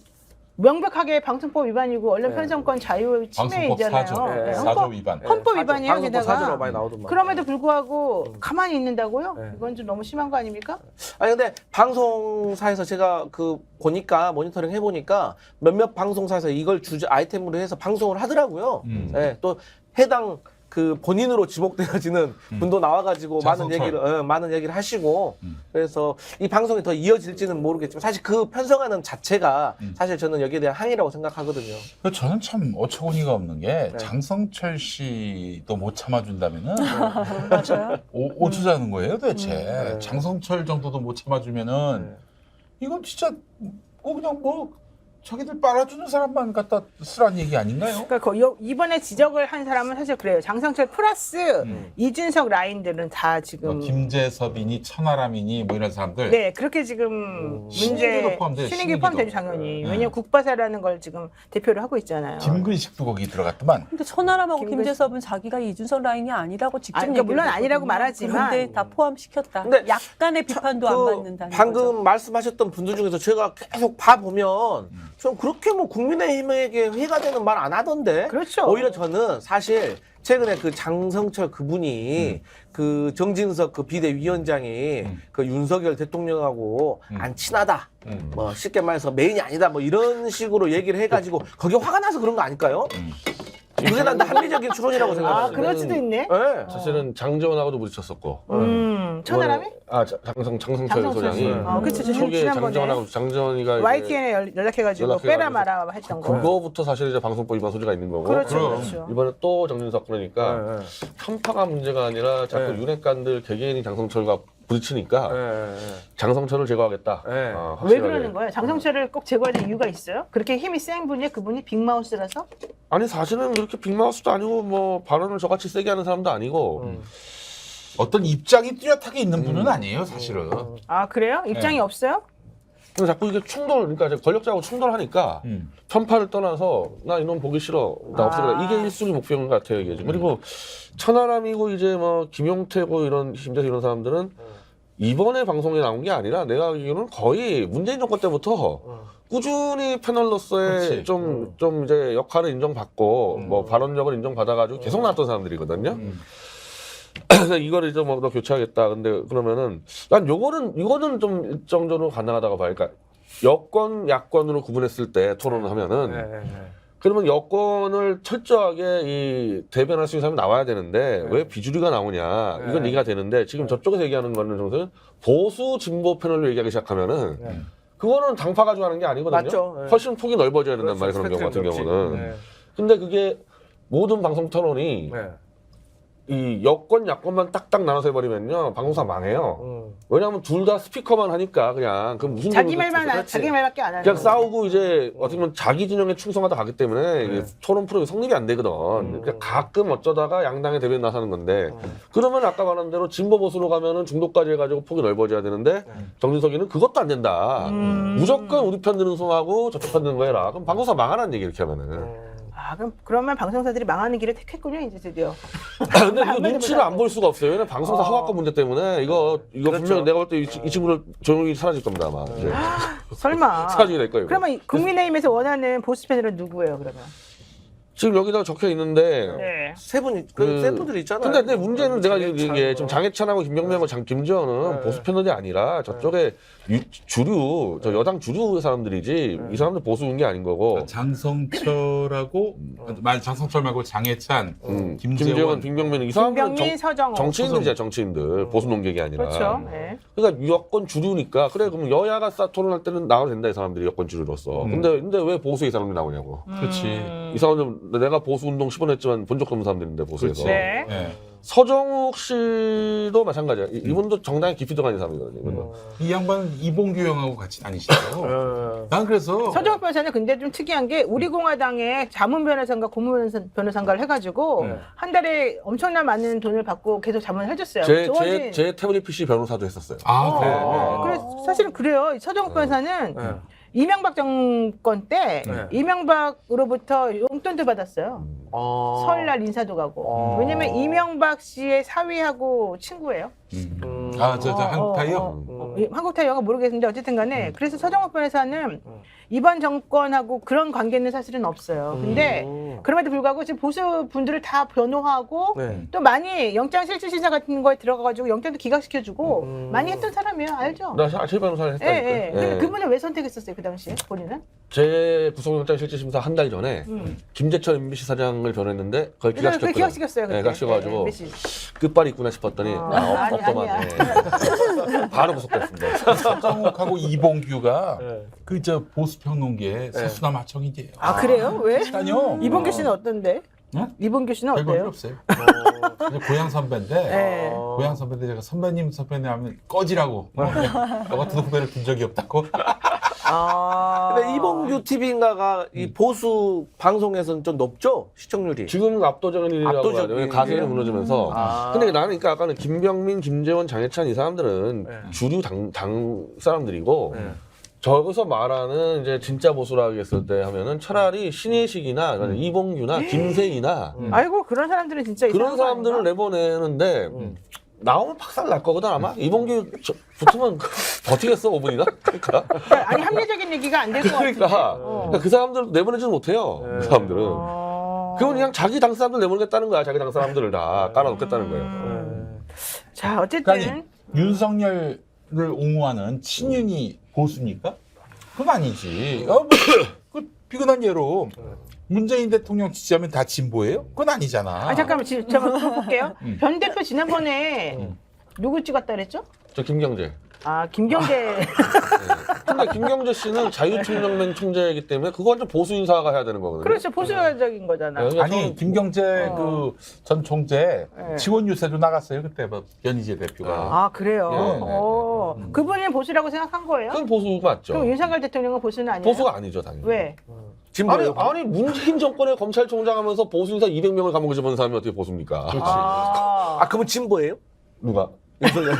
명백하게 방송법 위반이고 언론 네. 편성권 자유 방송법 침해이잖아요. 4조, 네, 4조 위반. 헌법 위반이에요, 방송법 게다가. 사조로 많이 나오더만. 그럼에도 불구하고 가만히 있는다고요? 네. 이건 좀 너무 심한 거 아닙니까? 아니 근데 방송사에서 제가 그 보니까 모니터링 해보니까 몇몇 방송사에서 이걸 주제 아이템으로 해서 방송을 하더라고요. 예, 또 해당 그 본인으로 지목되어지는 분도 나와가지고 장성철. 많은 얘기를 하시고 그래서 이 방송이 더 이어질지는 모르겠지만 사실 그 편성하는 자체가 사실 저는 여기에 대한 항의라고 생각하거든요. 저는 참 어처구니가 없는 게 네. 장성철 씨도 못 참아준다면은 맞아요. 어쩌자는 거예요 도대체. 네. 장성철 정도도 못 참아주면은 이건 진짜 그냥 뭐 자기들 빨아주는 사람만 갖다 쓰라는 얘기 아닌가요? 그러니까 이번에 지적을 한 사람은 사실 그래요. 장성철 플러스 이준석 라인들은 다 지금 뭐 김재섭이니 천하람이니 뭐 이런 사람들. 네 그렇게 지금 신인기도 문제 포함돼요, 신인기 포함되죠 신인기도. 당연히. 네. 왜냐면 국바사라는 걸 지금 대표를 하고 있잖아요. 김근식도 거기 들어갔더만. 근데 천하람하고 김근식- 김재섭은 자기가 이준석 라인이 아니라고 직접 아니, 그러니까 물론 얘기를 아니라고 했거든요. 말하지만 그런데 다 포함시켰다. 근데 약간의 비판도 안 그 받는다는 방금 거죠. 말씀하셨던 분들 중에서 제가 계속 봐보면 좀 그렇게 뭐 국민의힘에게 회가 되는 말 안 하던데. 그렇죠. 오히려 저는 사실 최근에 그 장성철 그분이 그 정진석 그 비대위원장이 그 윤석열 대통령하고 안 친하다. 뭐 쉽게 말해서 메인이 아니다. 뭐 이런 식으로 얘기를 해가지고 거기에 화가 나서 그런 거 아닐까요? 그게 난 합리적인 추론이라고 생각해요. 아 그럴 수도 있네. 네. 사실은 장재원하고도 부딪혔었고. 천하람이? 장성철 장성철 소장이 씨. 그쵸. 초기에 지난번에 장재원하고 장재원이가 이제 YTN에 연락해가지고 연락해가지고 빼라 마라 했던 거. 그거부터 사실 이제 방송법 위반 소지가 있는 거고. 그렇죠, 그럼. 그렇죠. 이번에 또 정진석 그러니까 편파가 문제가 아니라 자꾸 네. 윤핵관들 개개인이 장성철과 부딪히니까 장성철을 제거하겠다. 네. 아, 왜 확실하게. 그러는 거예요? 장성철을 꼭 제거해야 될 이유가 있어요? 그렇게 힘이 센 분이 그분이 빅마우스라서? 아니 사실은 그렇게 빅마우스도 아니고 뭐 발언을 저같이 세게 하는 사람도 아니고 어떤 입장이 뚜렷하게 있는 분은 아니에요 사실은. 아 그래요? 입장이 네. 없어요? 근데 자꾸 이게 충돌, 그러니까 이제 권력자하고 충돌하니까 편파를 떠나서 나 이놈 보기 싫어, 나 없애라. 이게 1순위 목표인 것 같아요 이게. 그리고 천하람이고 이제 뭐 김용태고 이런 심지어 이런 사람들은 이번에 방송에 나온 게 아니라 내가 알기로는 거의 문재인 정권 때부터 꾸준히 패널로서의 그렇지. 좀 이제 역할을 인정받고 뭐 발언력을 인정받아가지고 계속 나왔던 사람들이거든요. 그래서 이거를 이제 뭐 너 교체하겠다. 근데 그러면은 난 이거는 좀 일정적으로 가능하다고 봐요. 그러니까 여권, 야권으로 구분했을 때 토론을 하면은 그러면 여권을 철저하게 이 대변할 수 있는 사람이 나와야 되는데 왜 비주류가 나오냐 이건 얘기가 되는데 지금 저쪽에서 얘기하는 거는 정도는 보수 진보 패널로 얘기하기 시작하면은 그거는 당파 가지고 하는 게 아니거든요. 맞죠. 네. 훨씬 폭이 넓어져야 된단 말이에요. 그런 경우 같은 경우는. 근데 그게 모든 방송 토론이 이 여권, 야권만 딱딱 나눠서 해버리면요 방송사 망해요. 왜냐하면 둘 다 스피커만 하니까 그냥 그 무슨 자기 소리도 말만 그렇지. 자기 말밖에 안 하는 그냥 거예요. 싸우고 이제 어떻게 보면 자기 진영에 충성하다 가기 때문에 이게 토론 프로그램이 성립이 안 되거든. 그러니까 가끔 어쩌다가 양당의 대변인 나서는 건데 그러면 아까 말한 대로 진보 보수로 가면은 중도까지 해가지고 폭이 넓어져야 되는데 정진석이는 그것도 안 된다. 무조건 우리 편 드는 송하고 저쪽 편 드는 거 해라. 그럼 방송사 망하는 얘기 이렇게 하면은. 아 그러면 방송사들이 망하는 길을 택했군요 이제 드디어. 근데 이거 눈치를 안 볼 수가 없어요. 왜냐면 방송사 하와권 문제 때문에 이거 그렇죠. 분명히 내가 볼 때 이 친구를 조용히 사라질 겁니다 아마. 이제 설마. 사라지게 될 거예요. 이거. 그러면 국민의힘에서 원하는 보수 패널은 누구예요 그러면? 지금 여기다가 적혀 있는데 네. 세 분이 그- 세 분들이 있잖아요. 근데 문제는 내가 이게 좀 장해찬하고 김병명하고 김지원은 보수 패널이 아니라 저쪽에 주류 저 여당 주류 사람들이지 이 사람들 보수인 게 아닌 거고 장성철하고 장성철 말고 장해찬, 김재원, 김재원, 김병민 이 사람들은 김병민, 서정호. 정치인들이잖아 정치인들 보수 농객이 아니라 그렇죠. 네. 그러니까 여권 주류니까 그래 그럼 여야가 토론할 때는 나와도 된다 이 사람들이 여권 주류로서 근데 왜 보수에 이 사람들이 나오냐고 그렇지. 이 사람들 내가 보수 운동 10번 했지만 본 적도 없는 사람들인데 보수에서 네. 예. 서정욱 씨도 마찬가지야. 이분도 정당에 깊이 들어가는 사람이거든요. 이분도. 이 양반은 이봉규 형하고 같이 다니시죠. 난 그래서 서정욱 변호사는 근데 좀 특이한 게 우리 공화당에 자문 변호사인가 고문 변호사인가를 해가지고 한 달에 엄청난 많은 돈을 받고 계속 자문을 해줬어요. 제 태블릿 PC 변호사도 했었어요. 아 그래. 그래서 사실은 그래요. 서정욱 변호사는 이명박 정권 때 네. 이명박으로부터 용돈도 받았어요. 설날 인사도 가고. 왜냐면 이명박 씨의 사위하고 친구예요. 한국타이요? 한국타이어가 모르겠는데 어쨌든 간에 그래서 서정호 변호사는 이번 정권하고 그런 관계는 사실은 없어요. 근데 그럼에도 불구하고 지금 보수 분들을 다 변호하고 네. 또 많이 영장실질심사 같은 거에 들어가가지고 영장도 기각시켜주고 많이 했던 사람이에요. 알죠? 나 최 변호사를 예, 했다니까. 예. 근데 그분을 왜 선택했었어요? 그 당시에 본인은? 제 구속영장 실질심사 한 달 전에 김재철 MBC 사장을 변호했는데 그걸 기각시켰거든요. 기각시켰어요. 그때. 네, 기각시켜가지고 예, 메시지. 끝발이 있구나 싶었더니 아니, 없더만. 아니야. 네. 바로 구속됐습니다. 서정욱하고 이봉규가 네. 그 저 보수평론계 세수남 하청이에요. 아 그래요? 왜? 아니요. 이봉규 씨는 어떤데? 응? 이봉규 씨는 별거 어때요? 없어요. 그냥 고향 선배인데 네. 고향 선배인데 제가 선배님 하면 꺼지라고 너 같은 후배를 둔 적이 없다고. 근데 이봉규 TV인가가 이 보수 방송에서는 좀 높죠? 시청률이. 지금 압도적인 일이라고 압도적인 하죠. 가세는 일이에요? 무너지면서. 근데 나는 그러니까 아까는 김병민, 김재원, 장해찬 이 사람들은 주류 당 사람들이고 저기서 말하는 이제 진짜 보수라고 했을 때 하면은 차라리 신혜식이나 이봉규나 김세희나 아이고 그런 사람들은 진짜 그런 이상한 거 사람들을 아닌가? 내보내는데 나오면 박살 날 거거든 아마. 이봉규 붙으면 버티겠어 5분이나? 그러니까. 아니 합리적인 얘기가 안 될 것 같은데. 그러니까 그 사람들 내보내지는 못해요. 그 사람들은. 그건 그냥 자기 당 사람들 내보내겠다는 거야. 자기 당 사람들을 다 깔아놓겠다는 거예요. 자 어쨌든 아니 윤석열을 옹호하는 친윤이 보수입니까? 그건 아니지. 그 비근한 예로 문재인 대통령 지지하면 다 진보예요? 그건 아니잖아. 아 잠깐만 잠깐 풀어볼게요. 변 대표 지난번에 누구 찍었다 그랬죠? 저 김경재. 아 김경재. 근데 김경재 씨는 자유총연맹 총재이기 때문에 그건 좀 보수 인사가 해야 되는 거거든요. 그렇죠 보수적인 거잖아. 네, 그러니까 아니 저는- 김경재 그 전 총재 네. 지원 유세도 나갔어요 그때 뭐 변희재 대표가. 아 그래요. 네, 그분이 보수라고 생각한 거예요? 그건 보수 맞죠. 그럼 윤석열 대통령은 보수는 아니에요? 보수가 아니죠, 당연히. 왜? 진보예요. 아니 문재인 정권의 검찰총장 하면서 보수 인사 200명을 감옥에 집어넣은 사람이 어떻게 보수입니까? 아, 그러면 진보예요? 누가? 윤석열.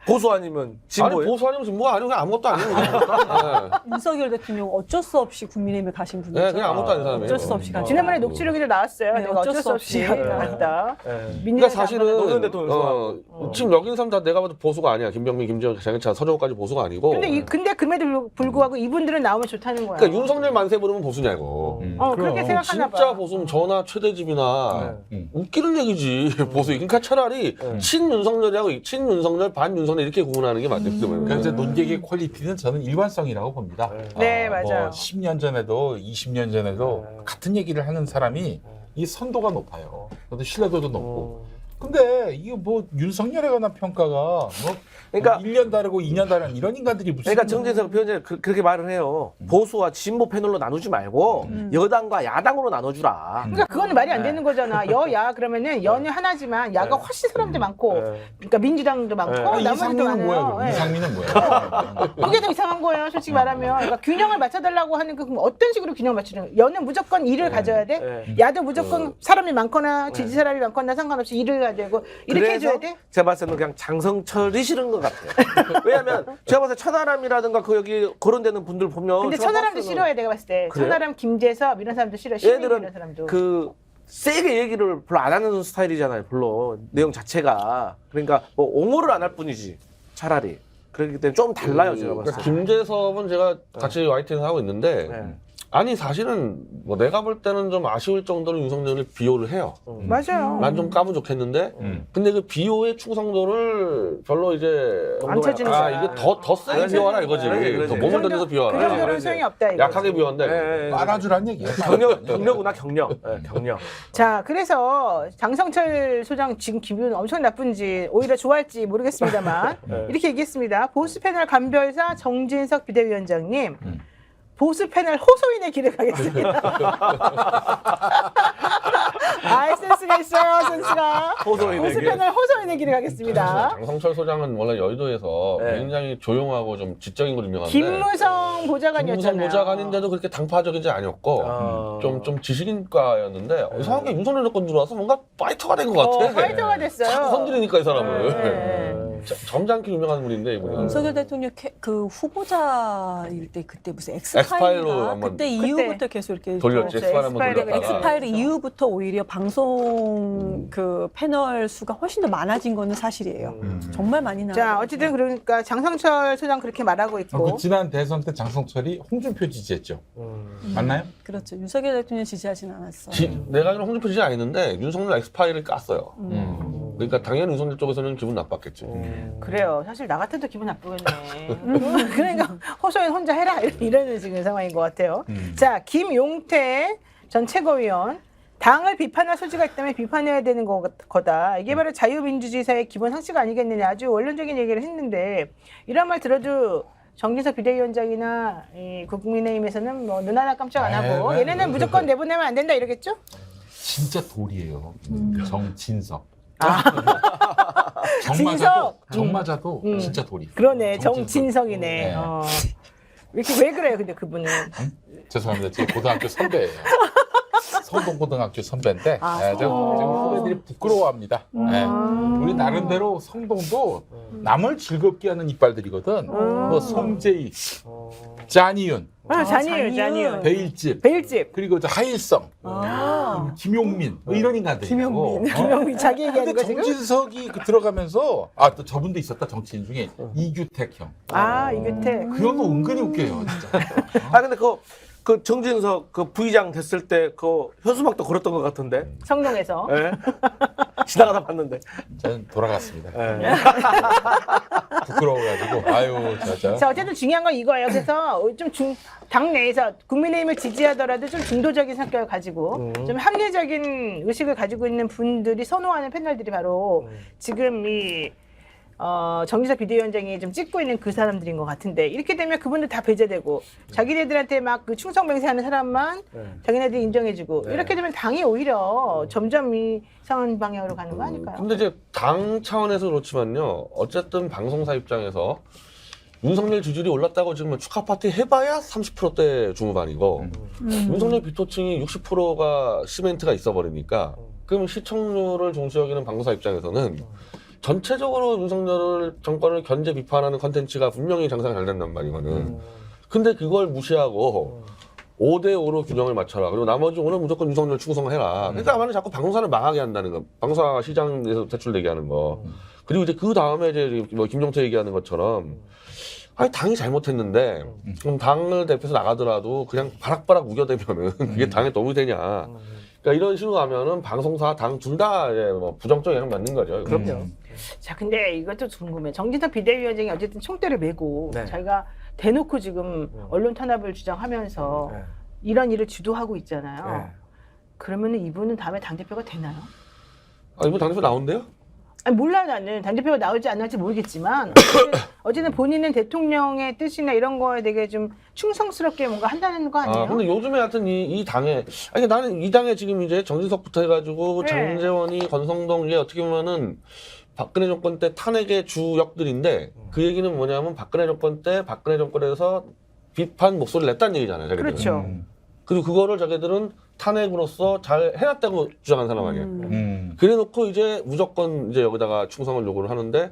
보수 아니면 아니 진보예요? 보수 아니면 진보가 아니고 그냥 아무것도 아니에요. 그냥. 윤석열 대통령 어쩔 수 없이 국민의힘에 가신 분이죠. 네, 그냥 아무것도 아닌 사람이에요. 어쩔 수 없이 가신 지난번에 녹취록에도 나왔어요. 네, 내가 어쩔 수 없이 갔다. 그러니까 사실은 노무현 대통령 지금 여기 있는 사람 다 내가 봐도 보수가 아니야. 김병민, 김재원, 장해찬, 서정호까지 보수가 아니고. 근데 그럼에도 불구하고 이분들은 나오면 좋다는 거야. 그러니까 윤석열 만세 부르면 보수냐고. 그렇게 생각하나 봐. 진짜 보수면 전화 최대집이나 웃기는 얘기지 보수. 그러니까 차라리 친윤석열이하고 친윤석열 반윤석열 이렇게 구분하는 게 맞기 때문에. 그러니까 이제 논객의 퀄리티는 저는 일관성이라고 봅니다. 네, 맞아요. 뭐 10년 전에도 20년 전에도 같은 얘기를 하는 사람이 이 선도가 높아요. 그래도 신뢰도도 높고. 근데 이거 뭐 윤석열에 관한 평가가 뭐 그러니까 1년 다르고 2년 다른 이런 인간들이 무슨 그러니까 정재석 표현자 그렇게 말을 해요. 보수와 진보 패널로 나누지 말고 여당과 야당으로 나눠주라. 그러니까 그거는 말이 안 되는 거잖아. 여야 그러면은 여는 하나지만 야가 훨씬 사람들 많고, 그러니까 민주당도 많고 나머지도 이상민은 뭐야? 많아요. 그럼? 예. 이상민은 뭐야? 그게 더 이상한 거예요, 솔직히 말하면. 그러니까 균형을 맞춰달라고 하는 그 그럼 어떤 식으로 균형을 맞추는 거예요? 여는 무조건 일을 가져야 돼. 야도 무조건 사람이 많거나 지지 사람이 많거나 상관없이 일을 가야 되고 이렇게 해줘야 돼. 제가 봤을 때는 그냥 장성철이 싫은 것 같아요. 왜냐하면 제가 봤을 때 천하람이라든가 그 여기 거론되는 분들 보면 근데 제가 천하람도 봤을 때는 싫어해 내가 봤을 때. 그래요? 천하람, 김재섭 이런 사람도 싫어. 시민 이런 얘들은 사람도. 그 세게 얘기를 별로 안 하는 스타일이잖아요. 별로 내용 자체가 그러니까 뭐 옹호를 안 할 뿐이지 차라리 그렇기 때문에 좀 달라요 제가 봤을 그러니까 때. 김재섭은 제가 같이 YTN 하고 있는데 네. 아니 사실은 뭐 내가 볼 때는 좀 아쉬울 정도로 윤석열을 비호를 해요. 맞아요. 난 좀 까면 좋겠는데 근데 그 비호의 충성도를 별로 이제 안 쳐주는 아 거야. 이게 더 세게 비호하라 이거지. 그러지. 더 몸을 던져서 그 비호하라. 정도는 소용이 없다 이거. 약하게 비호한다. 이거. 네. 빨아주란 얘기야. 격려구나 격려. 네, 격려. 자, 그래서 장성철 소장 지금 기분 엄청 나쁜지 오히려 좋아할지 모르겠습니다만 이렇게 얘기했습니다. 보수 패널 간별사 정진석 비대위원장님. 보수 패널 호소인의 길을 가겠습니다. 아, 센스가 있어요, 센스가. 호소인의 보수 길. 패널 호소인의 길을 가겠습니다. 장성철 소장은 원래 여의도에서 네. 굉장히 조용하고 좀 지적인 걸 유명한데 김무성 보좌관이었잖아요. 김무성 보좌관인데도 그렇게 당파적이지 아니었고 좀 지식인과였는데 이상하게 윤석열 정권 들어와서 뭔가 파이터가 된 것 같아. 파이터가 됐어요. 자꾸 건드리니까 이 사람을. 네. 점잖게 유명한 분인데 이분이. 윤석열 대통령 그 후보자일 때 그때 무슨 엑스파일로 엑스파일인가 한번 그때 이후부터 계속 이렇게 돌렸지. 엑스파일 한번 엑스파일을 돌렸다가. 엑스파일 이후부터 오히려 방송 그 패널 수가 훨씬 더 많아진 거는 사실이에요. 정말 많이 나. 자, 어쨌든 그러니까 장성철 소장 그렇게 말하고 있고. 그 지난 대선 때 장성철이 홍준표 지지했죠. 맞나요? 그렇죠. 윤석열 대통령 지지하진 않았어. 내가 알기로는 홍준표 지지 아니는데 윤석열 엑스파일을 깠어요. 그러니까 당연히 윤석열 쪽에서는 기분 나빴겠지. 그래요. 사실 나 같아도 기분 나쁘겠네. 그러니까 호소연 혼자 해라 이러는 지금 상황인 것 같아요. 자, 김용태 전 최고위원. 당을 비판할 소지가 있다면 비판해야 되는 거다. 이게 바로 자유민주주의 사회의 기본 상식 아니겠느냐. 아주 원론적인 얘기를 했는데 이런 말 들어도 정진석 비대위원장이나 국민의힘에서는 뭐 눈 하나 깜짝 안 하고 네, 얘네는 무조건 내보내면 안 된다 이러겠죠? 진짜 돌이에요. 정진석. 진석. 정맞아도 진짜 돌이. 그러네. 정진석. 정진석이네. 네. 왜 그래요? 근데 그분은. 죄송합니다. 제 고등학교 선배예요. 성동고등학교 선배인데 지금 후배들이 부끄러워합니다. 우리 나름대로 성동도 남을 즐겁게 하는 이빨들이거든. 뭐 송재희, 잔이윤, 잔이윤. 배일집, 그리고 저 하일성, 김용민 뭐 이런 인간들이고. 김용민 자기 얘기하는 거 지금? 정진석이 들어가면서 또 저분도 있었다 정치인 중에 이규택 형. 이규택. 그 형도 은근히 웃겨요 진짜. 근데 그 정진석 그 부의장 됐을 때 그 현수막도 걸었던 것 같은데. 성동에서. 예. 지나가다 봤는데. 저는 돌아갔습니다. 예. 부끄러워가지고 아유 자, 어쨌든 중요한 건 이거예요. 그래서 좀 당내에서 국민의힘을 지지하더라도 좀 중도적인 성격을 가지고 좀 합리적인 의식을 가지고 있는 분들이 선호하는 패널들이 바로 지금 이 정진석 비대위원장이 좀 찍고 있는 그 사람들인 것 같은데 이렇게 되면 그분들 다 배제되고 자기네들한테 막 그 충성맹세하는 사람만 자기네들이 인정해주고 이렇게 되면 당이 오히려 점점 이상한 방향으로 가는 거 아닐까요? 근데 이제 당 차원에서 그렇지만요. 어쨌든 방송사 입장에서 윤석열 지지율이 올랐다고 지금 축하 파티 해봐야 30%대 중후반이고 윤석열 비토층이 60%가 시멘트가 있어버리니까 그럼 시청률을 중시 여기는 방송사 입장에서는 전체적으로 윤석열 정권을 견제 비판하는 컨텐츠가 분명히 장사가 잘 된단 말이거든. 근데 그걸 무시하고 5대5로 균형을 맞춰라. 그리고 나머지 오늘 무조건 윤석열 충성을 해라. 그러니까 아마는 자꾸 방송사를 망하게 한다는 거. 방송사 시장에서 대출되게 하는 거. 그리고 이제 그 다음에 이제 뭐 김종태 얘기하는 것처럼 당이 잘못했는데 그럼 당을 대표해서 나가더라도 그냥 바락바락 우겨대면은 그게 당에 도움이 되냐. 그러니까 이런 식으로 가면은 방송사, 당 둘 다 뭐 부정적 영향 받는 거죠. 그럼요. 자, 근데 이것도 궁금해. 정진석 비대위원장이 어쨌든 총대를 메고 자기가 대놓고 지금 언론 탄압을 주장하면서 이런 일을 주도하고 있잖아요. 그러면은 이분은 다음에 당대표가 되나요? 이분 당대표 나온대요? 아니, 몰라 나는 당대표가 나올지 안 나올지 모르겠지만 어쨌든 본인은 대통령의 뜻이나 이런 거에 되게 좀 충성스럽게 뭔가 한다는 거 아니에요? 근데 요즘에 하여튼 이 당에 나는 이 당에 지금 이제 정진석부터 해가지고 장제원이 권성동 이게 어떻게 보면은 박근혜 정권 때 탄핵의 주역들인데 그 얘기는 뭐냐면 박근혜 정권 때 박근혜 정권에서 비판 목소리를 냈다는 얘기잖아요. 자기들은. 그렇죠. 그리고 그거를 자기들은 탄핵으로서 잘 해놨다고 주장한 사람 아니에요. 그래놓고 이제 무조건 이제 여기다가 충성을 요구를 하는데,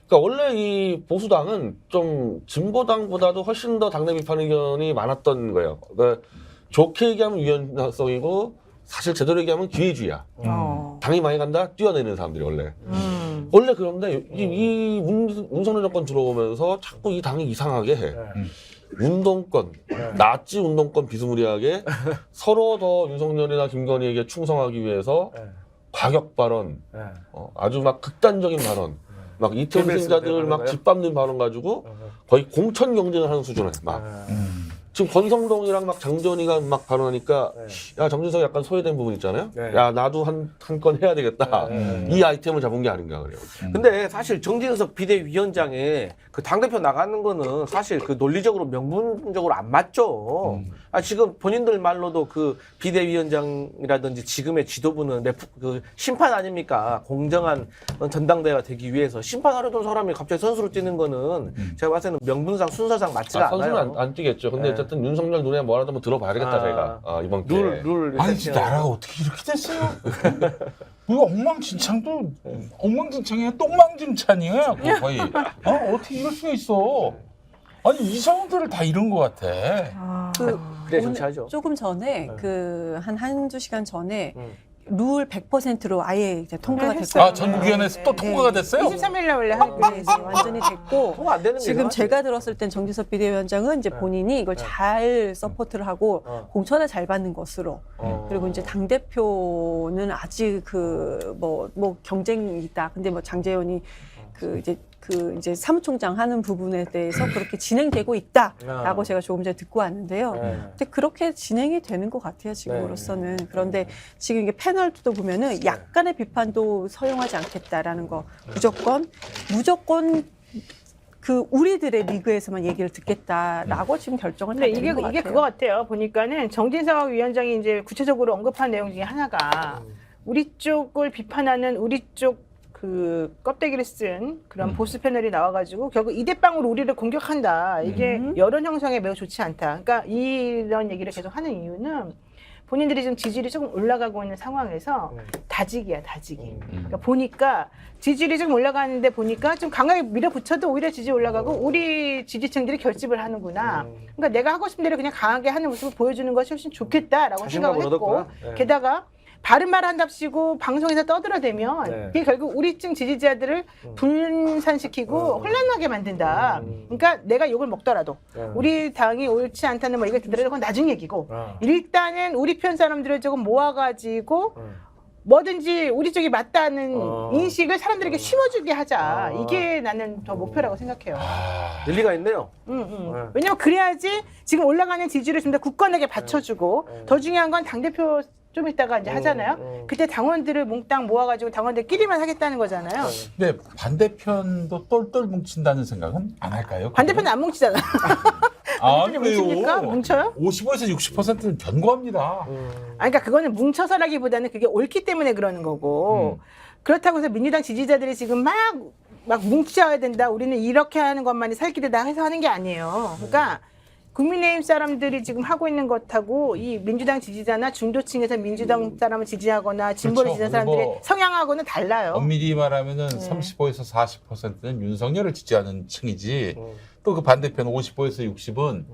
그러니까 원래 이 보수당은 좀 진보당보다도 훨씬 더 당내 비판 의견이 많았던 거예요. 그러니까 좋게 얘기하면 유연성이고 사실 제대로 얘기하면 기회주의야. 당이 많이 간다 뛰어내리는 사람들이 원래. 원래 그런데 이 윤석열 정권 들어오면서 자꾸 이 당이 이상하게 해. 운동권, 나치 운동권 비스무리하게 서로 더 윤석열이나 김건희에게 충성하기 위해서 과격 발언, 아주 막 극단적인 발언, 막 이태원 생자들 막 짓밟는 발언 가지고 거의 공천 경쟁을 하는 수준에 막. 지금 권성동이랑 막 장전이가 막 발언하니까 야 정진석이 약간 소외된 부분 있잖아요. 야 나도 한 건 해야 되겠다. 이 아이템을 잡은 게 아닌가 그래요. 근데 사실 정진석 비대위원장의 그 당대표 나가는 거는 사실 그 논리적으로 명분적으로 안 맞죠. 지금 본인들 말로도 그 비대위원장이라든지 지금의 지도부는 그 심판 아닙니까? 공정한 전당대회가 되기 위해서 심판하려던 사람이 갑자기 선수로 뛰는 거는 제가 봤을 때는 명분상 순서상 맞지가 않아요. 선수는 안 뛰겠죠. 근데 하여튼 윤석열 눈에 뭐라도 한번 들어봐야겠다 제가 이번 기회에. 룰 아니 진짜 나라가 어떻게 이렇게 됐어요? 이거 엉망진창이야, 똥망진창이야 거의. 어떻게 이럴 수가 있어? 아니 이성들을 다 이런 것 같아. 그 그래 오늘 정치하죠. 조금 전에 그 한두 시간 전에 룰 100%로 아예 이제 통과가 네, 됐어요. 전국위원회에서 또 통과가 됐어요? 23일 날 원래 하는 네, 이제 완전히 됐고 통과 안 되는 게 지금 이상하지. 제가 들었을 땐 정진석 비대위원장은 이제 본인이 이걸 잘 서포트를 하고 공천을 잘 받는 것으로 그리고 이제 당 대표는 아직 뭐 경쟁이 있다. 근데 뭐 장제원이 그 이제 사무총장 하는 부분에 대해서 그렇게 진행되고 있다라고 제가 조금 전에 듣고 왔는데요. 근데 그렇게 진행이 되는 것 같아요, 지금으로서는. 그런데 지금 이게 패널도 보면은 약간의 비판도 서용하지 않겠다라는 거. 무조건 그 우리들의 리그에서만 얘기를 듣겠다라고 지금 결정을 다 근데 내린 것 이게 같아요. 그거 같아요. 보니까는 정진석 위원장이 이제 구체적으로 언급한 내용 중에 하나가 우리 쪽을 비판하는 우리 쪽 그 껍데기를 쓴 그런 보수 패널이 나와가지고 결국 이대빵으로 우리를 공격한다. 이게 여론 형성에 매우 좋지 않다. 그러니까 이런 얘기를 계속 하는 이유는 본인들이 좀 지지율이 조금 올라가고 있는 상황에서 다지기야, 다지기. 그러니까 보니까 지지율이 좀 올라가는데 보니까 좀 강하게 밀어붙여도 오히려 지지 올라가고 우리 지지층들이 결집을 하는구나. 그러니까 내가 하고 싶은 대로 그냥 강하게 하는 모습을 보여주는 것이 훨씬 좋겠다라고 생각을 자신감을 했고 얻었구나. 게다가 바른 말 한답시고 방송에서 떠들어대면 그게 결국 우리층 지지자들을 분산시키고 혼란하게 만든다. 그러니까 내가 욕을 먹더라도 우리 당이 옳지 않다는 뭐 이걸 듣더라도 그건 나중 얘기고 일단은 우리 편 사람들을 조금 모아가지고 뭐든지 우리 쪽이 맞다는 인식을 사람들에게 심어주게 하자. 이게 나는 더 목표라고 생각해요. 일리가 있네요. 왜냐면 그래야지 지금 올라가는 지지를 좀 더 굳건하게 받쳐주고 더 중요한 건 당대표 좀 이따가 이제 하잖아요. 그때 당원들을 몽땅 모아가지고 당원들끼리만 하겠다는 거잖아요. 근데 반대편도 똘똘 뭉친다는 생각은 안 할까요? 반대편은 안 뭉치잖아. 아니 뭉칩니까? 뭉쳐요? 55에서 60%는 견고합니다. 그러니까 그거는 뭉쳐서라기보다는 그게 옳기 때문에 그러는 거고 그렇다고 해서 민주당 지지자들이 지금 막 뭉쳐야 된다. 우리는 이렇게 하는 것만이 살 길이다 해서 하는 게 아니에요. 그러니까 국민의힘 사람들이 지금 하고 있는 것하고 이 민주당 지지자나 중도층에서 민주당 사람을 지지하거나 진보를 그렇죠. 지지하는 사람들의 뭐 성향하고는 달라요. 엄밀히 말하면은 35에서 40%는 윤석열을 지지하는 층이지 또 그 반대편 55에서 60은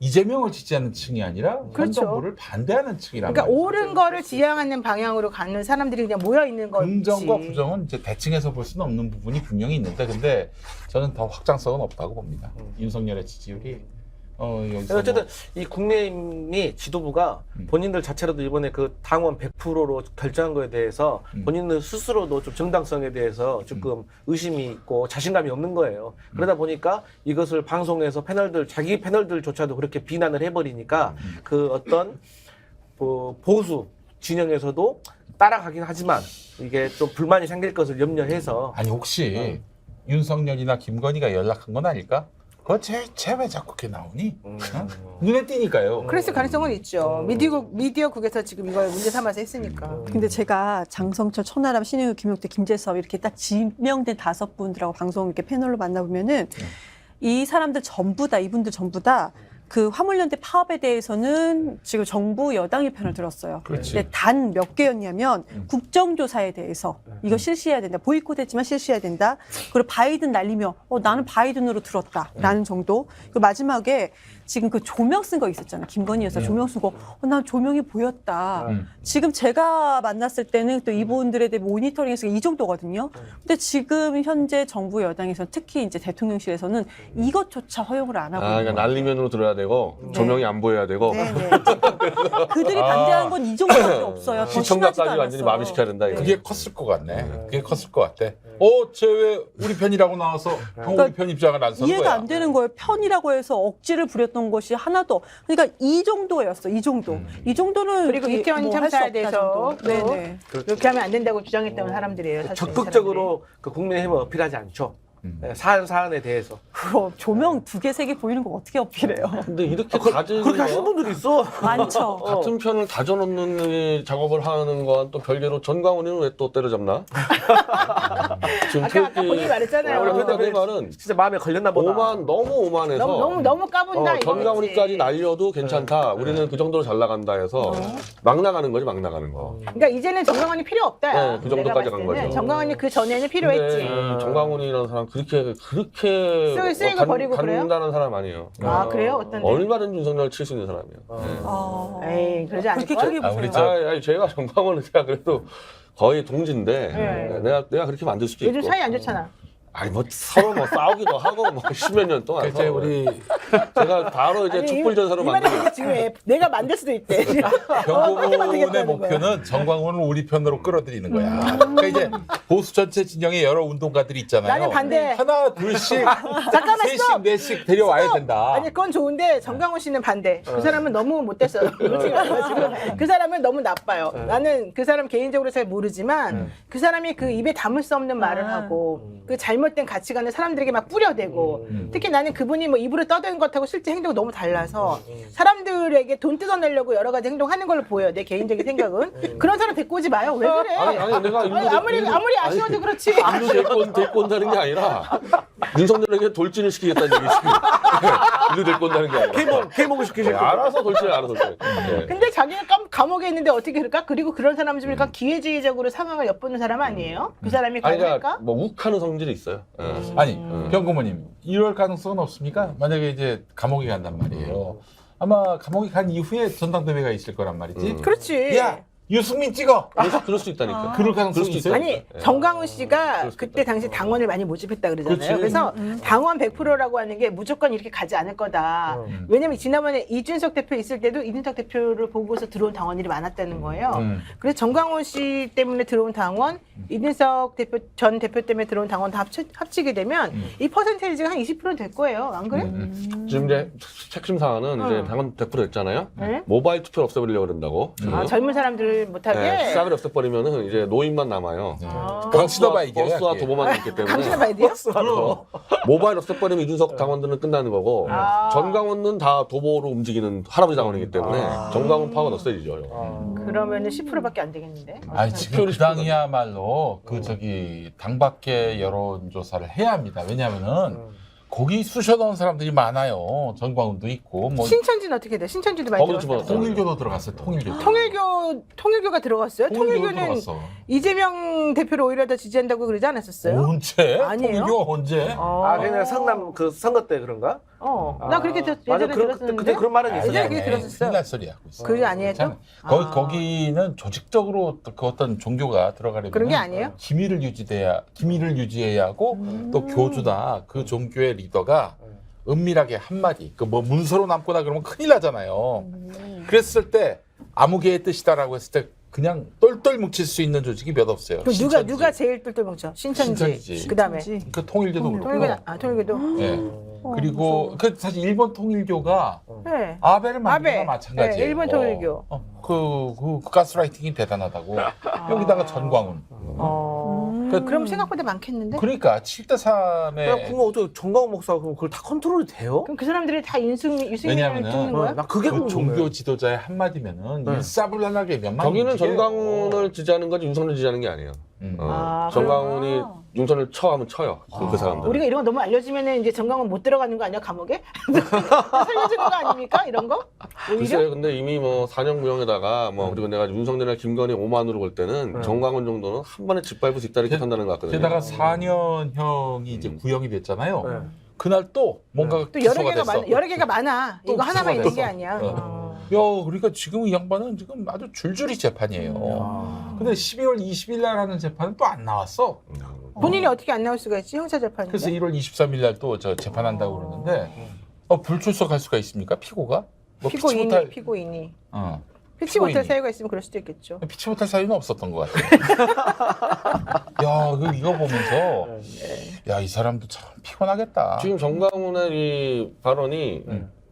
이재명을 지지하는 층이 아니라 현 그렇죠. 정부를 반대하는 층이란 그러니까 말이죠. 옳은 거를 지향하는 방향으로 가는 사람들이 그냥 모여 있는 거지. 긍정과 부정은 이제 대칭해서 볼 수는 없는 부분이 분명히 있는데 근데 저는 더 확장성은 없다고 봅니다. 윤석열의 지지율이 여기서 어쨌든 이 국민의힘이 지도부가 본인들 자체로도 이번에 그 당원 100%로 결정한 거에 대해서 본인들 스스로도 좀 정당성에 대해서 조금 의심이 있고 자신감이 없는 거예요. 그러다 보니까 이것을 방송에서 자기 패널들조차도 그렇게 비난을 해버리니까 그 어떤 보수 진영에서도 따라가긴 하지만 이게 좀 불만이 생길 것을 염려해서 아니 혹시 윤석열이나 김건희가 연락한 건 아닐까? 그거 쟤 왜 자꾸 이렇게 나오니? 눈에 띄니까요. 그랬을 가능성은 있죠. 미디어국에서 지금 이걸 문제 삼아서 했으니까. 근데 제가 장성철, 천하람, 신혜우, 김용태, 김재섭 이렇게 딱 지명된 5분들하고 방송 이렇게 패널로 만나보면은 이 사람들 전부 다 이분들 전부 다 그 화물연대 파업에 대해서는 지금 정부 여당의 편을 들었어요. 그렇지. 근데 단 몇 개였냐면 국정조사에 대해서 이거 실시해야 된다. 보이콧했지만 실시해야 된다. 그리고 바이든 날리며 나는 바이든으로 들었다라는 정도. 그리고 마지막에 지금 그 조명 쓴 거 있었잖아요. 김건희 여사 조명 쓰고 난 조명이 보였다. 지금 제가 만났을 때는 또 이분들에 대해 모니터링해서 이 정도거든요. 근데 지금 현재 정부 여당에서 특히 이제 대통령실에서는 이것조차 허용을 안 하고 있는 그러니까 거예요. 날리면으로 들어야 되고 조명이 안 보여야 되고 네네. 그들이 반대하는 건 이 정도밖에 없어요. 더 심하지도 시청자까지 않았어. 완전히 마비시켜야 된다. 이거. 그게 컸을 것 같네. 그게 컸을 것 같아. 쟤 왜 우리 편이라고 나와서 형 우리 편 입장을 안 서는 이해가 거야? 안 되는 거예요. 편이라고 해서 억지를 부렸던 것이 하나도. 그러니까 이 정도였어. 이 정도. 이 정도는 그리고 이태원 뭐할수 참사에 없다 대해서 정도. 네네. 이렇게 하면 안 된다고 주장했던 사람들이에요. 사실 적극적으로 그 국민의힘을 어필하지 않죠. 네, 사안에 대해서. 그럼 조명 2개, 3개 보이는 거 어떻게 어필해요? 근데 이렇게 다지는 그렇게 하시는 거, 분들이 있어. 많죠. 같은 편을 다져놓는 이 작업을 하는 건 또 별개로 전광훈이는 왜 또 때려잡나? 지금 아까 본인이 말했잖아요. 우리 근데 내 말은 진짜 마음에 걸렸나 보다. 너무 오만해서 너무 까분다 이거지. 전광훈이까지 날려도 괜찮다. 우리는 그 정도로 잘 나간다 해서 막 나가는 거지, 막 나가는 거. 그러니까 이제는 정광훈이 필요 없다. 네, 그 정도까지 간 거죠. 정광훈이 그 전에는 필요했지. 근데 정광훈이라는 사람 그렇게 쓰이고 버리고 그래요? 간다는 사람 아니에요. 아 그래요? 어떤데? 얼마든지 윤석열을 칠 수 있는 사람이에요. 에이 그러지 않을 그렇게 걸. 크게 보세요. 우리 저- 아니, 제가 정광훈은 제가 그래도 거의 동지인데 네. 내가 그렇게 만들 수도 요즘 있고. 사이 안 좋잖아. 아니 뭐 서로 뭐 싸우기도 하고 뭐 십몇 년 동안. 그때 우리 제가 바로 이제 촛불 전사로 이 말이 만든. 근데 지금 내가 만들 수도 있대. 경고문의 만들겠다는 목표는 정광훈을 우리 편으로 끌어들이는 거야. 그러니까 이제 보수 전체 진영의 여러 운동가들이 있잖아요. 나는 반대. 하나, 둘씩, 잠깐만 셋씩, 스톱. 넷씩 데려와야 된다. 아니 그건 좋은데 정광훈 씨는 반대. 그 사람은 너무 못됐어요. 솔직히 말해가지고 그 사람은 너무 나빠요. 나는 그 사람 개인적으로 잘 모르지만 그 사람이 그 입에 담을 수 없는 말을 하고 그 잘못된 가치관을 사람들에게 막 뿌려대고 특히 나는 그분이 뭐 입으로 떠드는 것하고 실제 행동이 너무 달라서 사람들에게 돈 뜯어내려고 여러 가지 행동하는 걸로 보여요. 내 개인적인 생각은. 그런 사람 데리고 오지 마요. 왜 그래? 아니 내가 아무리 아쉬워도 그렇지. 일로 데리고 온다는 게 아니라 윤석열에게 돌진을 시키겠다는 얘기지. 일로 데리고 온다는 게 아니라. 개목을 시키실 거야. 알아서 돌진을 알아서 돌진. 네. 근데 자기가 감옥에 있는데 어떻게 그럴까? 그리고 그런 사람 좀 약간 기회주의적으로 상황을 엿보는 사람 아니에요? 그 사람이 아니 가능할까? 그러니까 뭐 욱하는 성질이 있어요. 예. 아니, 경고모님, 이럴 가능성은 없습니까? 만약에 이제 감옥에 간단 말이에요. 아마 감옥에 간 이후에 전당대회가 있을 거란 말이지. 그렇지. 야, 유승민 찍어! 그럴 수 있다니까. 그럴 가능성이 수도 있어요? 아니 정광훈 씨가 그럴 수도 그때 있다. 당시 당원을 많이 모집했다 그러잖아요. 그렇지. 그래서 당원 100%라고 하는 게 무조건 이렇게 가지 않을 거다. 왜냐면 지난번에 이준석 대표 있을 때도 이준석 대표를 보고서 들어온 당원들이 많았다는 거예요. 그래서 정광훈 씨 때문에 들어온 당원, 이준석 대표 전 대표 때문에 들어온 당원 다 합치게 되면 이 퍼센테이지가 한 20%는 될 거예요. 안 그래? 지금 이제 핵심 사안은 이제 당원 100% 됐잖아요. 네? 모바일 투표를 없애버리려고 그런다고. 아, 젊은 사람들 못하게. 네, 싹을 없애버리면은 이제 노인만 남아요. 강치더 봐야 이겨요. 버스와 도보만 남기 때문에. 강신을 봐야 돼요? 모바일 없애버리면 이준석 당원들은 끝나는 거고 전광훈은 다 도보로 움직이는 할아버지 당원이기 때문에 정광훈 파워가 없어지죠. 그러면은 10%밖에 안 되겠는데. 아니, 지금 그 당이야말로 당 밖의 여론조사를 해야 합니다. 왜냐면은 거기 쑤셔 넣은 사람들이 많아요. 전광훈도 있고, 뭐, 신천지는 어떻게 돼? 신천지도 많이 거기도 들어갔어요. 집어넣었어요. 통일교도 들어갔어요. 통일교. 통일교가 들어갔어요? 통일교도 통일교는 들어갔어. 이재명 대표를 오히려 더 지지한다고 그러지 않았었어요? 언제? 아니에요? 통일교 언제? 아, 그냥 성남 그 선거 때 그런가? 나 그렇게 맞아, 예전에 들었었는데. 그때 그런 말은 있었어. 예전에 그렇게 들었었어. 큰일 날 소리 하고 있어. 그게 아니에요, 또? 괜찮아. 거기는 조직적으로 그 어떤 종교가 들어가려면 그런 게 아니에요? 기밀을 유지해야 하고 또 교주나 그 종교의 리더가 은밀하게 한마디 그 뭐 문서로 남거나 그러면 큰일 나잖아요. 그랬을 때 아무개의 뜻이다라고 했을 때 그냥 똘똘 뭉칠 수 있는 조직이 몇 없어요. 그럼 신천지. 누가 제일 똘똘 뭉쳐? 신천지. 신천지지. 그다음에 그 통일교도 그렇고. 통일교도. 예. 그리고 그 사실 일본 통일교가 네. 아베를 만든 아베. 거나 마찬가지예요. 네, 일본 통일교. 그 가스라이팅이 대단하다고. 여기다가 전광훈. 그럼 생각보다 많겠는데? 그러니까 7대 3에 그럼 어떻게 정광훈 목사가 그럼 그걸 다 컨트롤이 돼요? 그럼 그 사람들이 다 유승민을 왜냐면은 찍는 거야? 나 그게 그 궁금해. 종교 지도자의 한마디면은 일사불란하게 몇만 거기는 움직여요. 전광훈을 지지하는 거지 윤석열 지지하는 게 아니에요. 정광훈이 윤석열 쳐하면 쳐요. 그 사람들. 우리가 이런 거 너무 알려주면은 이제 정강은 못 들어가는 거 아니야 감옥에? 살려주는 거 아닙니까 이런 거? 오히려? 글쎄요. 근데 이미 뭐 4년 구형에다가 뭐 그리고 내가 윤석열이나 김건희 5만으로 볼 때는 정광훈 정도는 한 번에 짓밟을 수 있다 이렇게 판단하는 것 같거든요. 게다가 4년형이 이제 구형이 됐잖아요. 그날 또 뭔가 또 기소가 됐어. 여러 개가 많아. 또 이거 하나만 있는 기소가 게 됐어. 아니야. 야, 그러니까 지금 이 양반은 지금 아주 줄줄이 재판이에요. 근데 12월 20일 날 하는 재판은 또 안 나왔어. 본인이 어떻게 안 나올 수가 있지 형사 재판인데? 그래서 1월 23일 날 또 저 재판한다고 그러는데 불출석할 수가 있습니까? 피고가? 뭐 피고인이 어. 피치 못할 피고인이. 사유가 있으면 그럴 수도 있겠죠. 피치 못할 사유는 없었던 것 같아요. 야, 이거 보면서 야, 이 사람도 참 피곤하겠다. 지금 정광훈의 이 발언이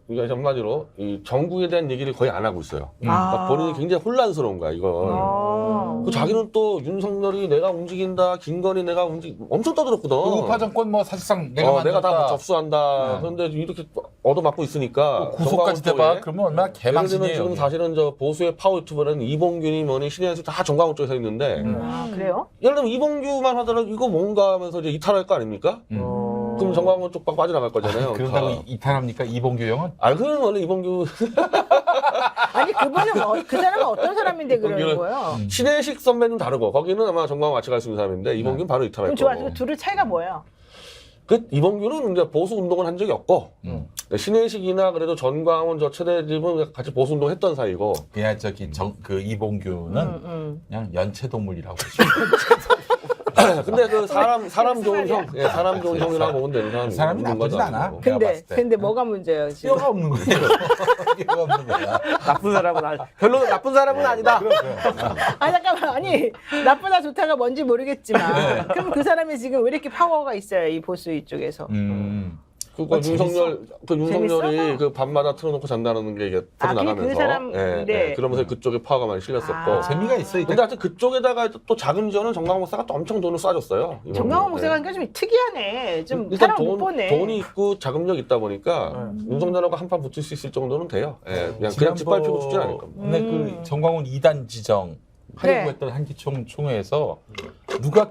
그러니까 한마디로 이 정국에 대한 얘기를 거의 안 하고 있어요. 그러니까 본인이 굉장히 혼란스러운 거야 이건. 그 자기는 또 윤석열이 내가 움직인다, 김건희 내가 엄청 떠들었거든. 우파 정권 뭐 사실상 내가 내가 다 만들었다. 접수한다. 그런데 이렇게 얻어맞고 있으니까 구속까지 정광훈 돼봐. 쪽에. 그러면 얼마나 예를 들면 개망신이에요. 지금 사실은 저 보수의 파워 유튜버는 이봉균이 뭐니 신혜연씨 다 정광훈 쪽에 서 있는데 그래요? 예를 들면 이봉규만 하더라도 이거 뭔가 하면서 이제 이탈할 거 아닙니까? 그럼 정광훈 쪽 빠져나갈 거잖아요. 그런다고 이탈합니까 이봉규 형은? 아, 그건 원래 이봉규 아니 그분은 그 사람은 어떤 사람인데 그러는 이봉규는 거예요? 신혜식 선배는 다르고 거기는 아마 정광훈 같이 갈 수 있는 사람인데 이봉규는 바로 이탈할 그럼 좋아, 거고. 그 둘의 차이가 뭐예요? 그 이봉규는 이제 보수 운동을 한 적이 없고 신혜식이나 그래도 전광훈 저 최대집은 같이 보수 운동 했던 사이고. 그냥 저기 그 이봉규는 그냥 연체동물이라고. 근데 그 사람 좋은 형, 사람 좋은 형이라고 보면 되는 사람. 사람이 나쁘진 않아. 내가 봤을 때. 근데 뭐가 문제예요 지금? 뼈가 없는 거예요. 뼈가 없는 거야. 나쁜 사람은 별로 나쁜 사람은 아니다. 아 잠깐만, 아니 나쁘다 좋다가 뭔지 모르겠지만 그럼 그 사람이 지금 왜 이렇게 파워가 있어요 이 보수 이쪽에서? 그거 윤석열이 재밌어? 그 밤마다 틀어놓고 잔다는 게 이게 아, 터져 그게 나가면서 그 사람인데. 그러면서 그쪽에 파워가 많이 실렸었고. 재미가 있어. 근데 하여튼 그쪽에다가 또 자금 지원은 정광훈 목사가 또 엄청 돈을 쏴줬어요. 정광훈 목사가 하니까 좀 특이하네. 좀 일단 사람 못 보네. 돈이 있고 자금력 있다 보니까 윤석열하고 한판 붙을 수 있을 정도는 돼요. 그냥 짓밟히고 죽진 않을 겁니다. 근데 그 정광훈 2단 지정 하려고 네. 했던 한기총 총회에서 누가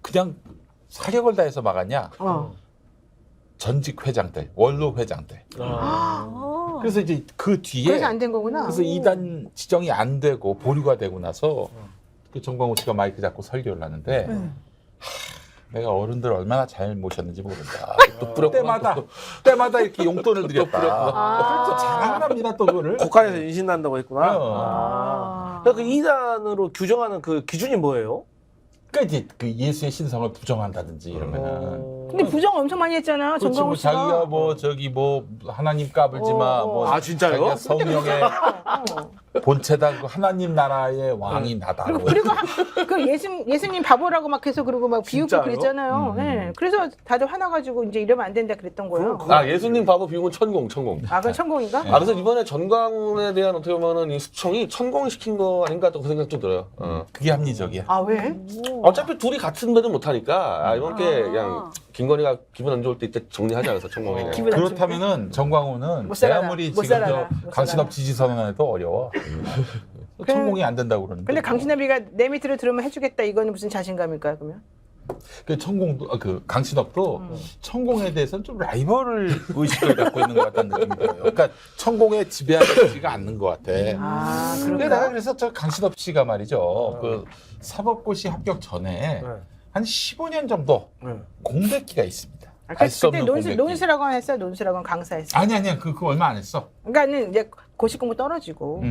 그냥 사력을 다해서 막았냐? 전직 회장들, 원로 회장들. 그래서 이제 그 뒤에 그래서 안 된 거구나. 그래서 2단 지정이 안 되고 보류가 되고 나서 그 정광훈 씨가 마이크 잡고 설교를 하는데 내가 어른들 얼마나 잘 모셨는지 모른다. 또 때마다 이렇게 용돈을 드렸다. 그래서 자랑을 합니다 또 그거를. 국가에서 인신난다고 했구나. 어. 그 2단으로 규정하는 그 기준이 뭐예요? 그러니까 이제 그 예수의 신성을 부정한다든지 이러면은. 근데 부정 엄청 많이 했잖아. 그렇지, 뭐 정광훈 씨가. 자기가 뭐 저기 뭐 하나님 까불지 마. 뭐 아, 진짜요? 자기가 성령의 본체다. 그 하나님 나라의 왕이 나다. 그리고 그 예수님 바보라고 막 해서 그러고 막 비웃고 진짜요? 그랬잖아요. 네. 그래서 다들 화나가지고 이제 이러면 안 된다 그랬던 거예요. 예수님 바보 비우면 천공. 아, 그건 천공인가? 그래서 이번에 전광훈에 대한 어떻게 보면은 이 수청이 천공시킨 거 아닌가 또 그 생각도 들어요. 그게 합리적이야. 아, 왜? 어차피 둘이 같은 데는 못하니까 이렇게 그냥 김건희가 기분 안 좋을 때 이때 정리하자 그래서 천공이. 기분 안 그렇다면 정광훈은 못 살아라. 아무리 못 지금 살아라. 저 못 강신업 살아라. 지지 선언해도 어려워. 천공이 안 된다고 그러는데. 근데 강신업이가 내 밑으로 들어오면 해주겠다. 이거는 무슨 자신감일까요, 그러면? 그 천공도 그 강신업도 천공에 대해서는 좀 라이벌 의식을 갖고 있는 것 같다는 느낌이 들어요. 그러니까 천공에 지배하지가 않는 것 같아. 아, 근데 그런가? 내가 그래서 저 강신업 씨가 말이죠. 그 사법고시 합격 전에 한 15년 정도 공백기가 있습니다. 알 수 그때 없는 공백기. 논술학원 했어요? 논술학원 강사했어요? 아니야. 그거 얼마 안 했어. 그러니까는 이제 고시 공부 떨어지고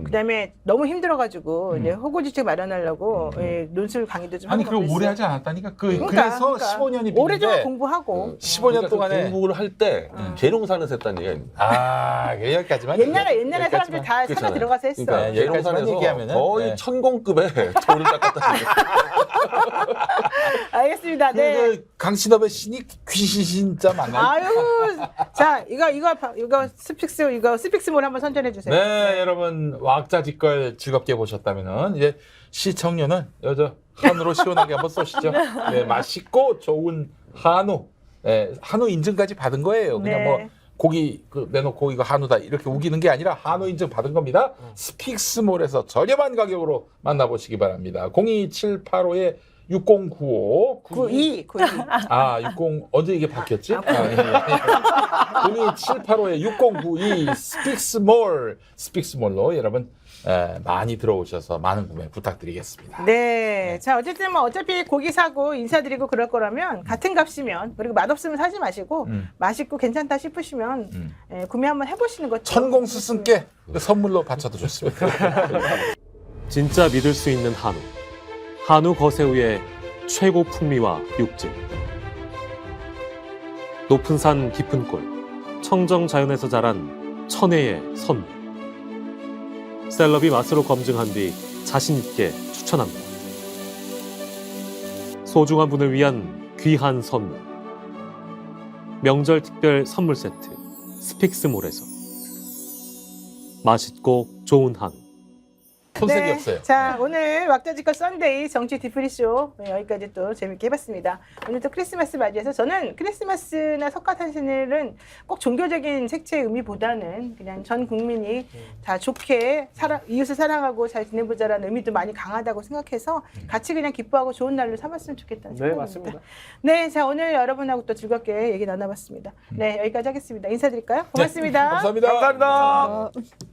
그다음에 너무 힘들어가지고 이제 호구지책 마련하려고 논술 강의도 좀 아니 하고 그럼 오래 하지 않았다니까. 그래서 그러니까 15년이 오래전에 비는데 공부하고 15년 동안에 공부를 할 때 계룡산을 샜다는 얘기가 있는데. 여기까지만 옛날에 사람들 다 산에 그렇잖아요. 들어가서 했어. 그러니까 여기까지만 계룡산에서 얘기하면은, 거의 네. 천공급의 돌을 닦았다는 얘기. 알겠습니다. 네. 그 강신업의 신이 귀신 진짜 많아요. 아유, 자 이거 스픽스몰 한번 선전해 주세요. 네, 여러분 왁자지껄 즐겁게 보셨다면은 이제 시청료는 여자 한우로 시원하게 한번 쏘시죠. 네, 맛있고 좋은 한우, 네, 한우 인증까지 받은 거예요. 그냥 네. 뭐 고기 내놓고 이거 한우다 이렇게 우기는 게 아니라 한우 인증 받은 겁니다. 스픽스몰에서 저렴한 가격으로 만나보시기 바랍니다. 02785에 6095 92. 아, 60 언제 이게 바뀌었지? 02785에 6092 스픽스몰로 여러분 많이 들어오셔서 많은 구매 부탁드리겠습니다. 네. 자, 어쨌든 뭐 어차피 고기 사고 인사드리고 그럴 거라면 같은 값이면 그리고 맛없으면 사지 마시고 맛있고 괜찮다 싶으시면 구매 한번 해보시는 것도 천공 스승께 선물로 바쳐도 좋습니다. 진짜 믿을 수 있는 한우. 한우 거새우의 최고 풍미와 육질. 높은 산 깊은 골. 청정 자연에서 자란 천혜의 선물. 셀럽이 맛으로 검증한 뒤 자신 있게 추천합니다. 소중한 분을 위한 귀한 선물. 명절 특별 선물 세트 스픽스몰에서. 맛있고 좋은 한우. 손색이 없어요. 자, 오늘 왁자지껄 썬데이 정치 디프리쇼 여기까지 또 재밌게 해봤습니다. 오늘 또 크리스마스 맞이해서 저는 크리스마스나 석가탄신일은 꼭 종교적인 색채의 의미보다는 그냥 전 국민이 다 좋게 이웃을 사랑하고 잘 지내보자라는 의미도 많이 강하다고 생각해서 같이 그냥 기뻐하고 좋은 날로 삼았으면 좋겠다는 네, 생각입니다. 맞습니다. 네, 자 오늘 여러분하고 또 즐겁게 얘기 나눠봤습니다. 네, 여기까지 하겠습니다. 인사드릴까요? 고맙습니다. 감사합니다. 감사합니다.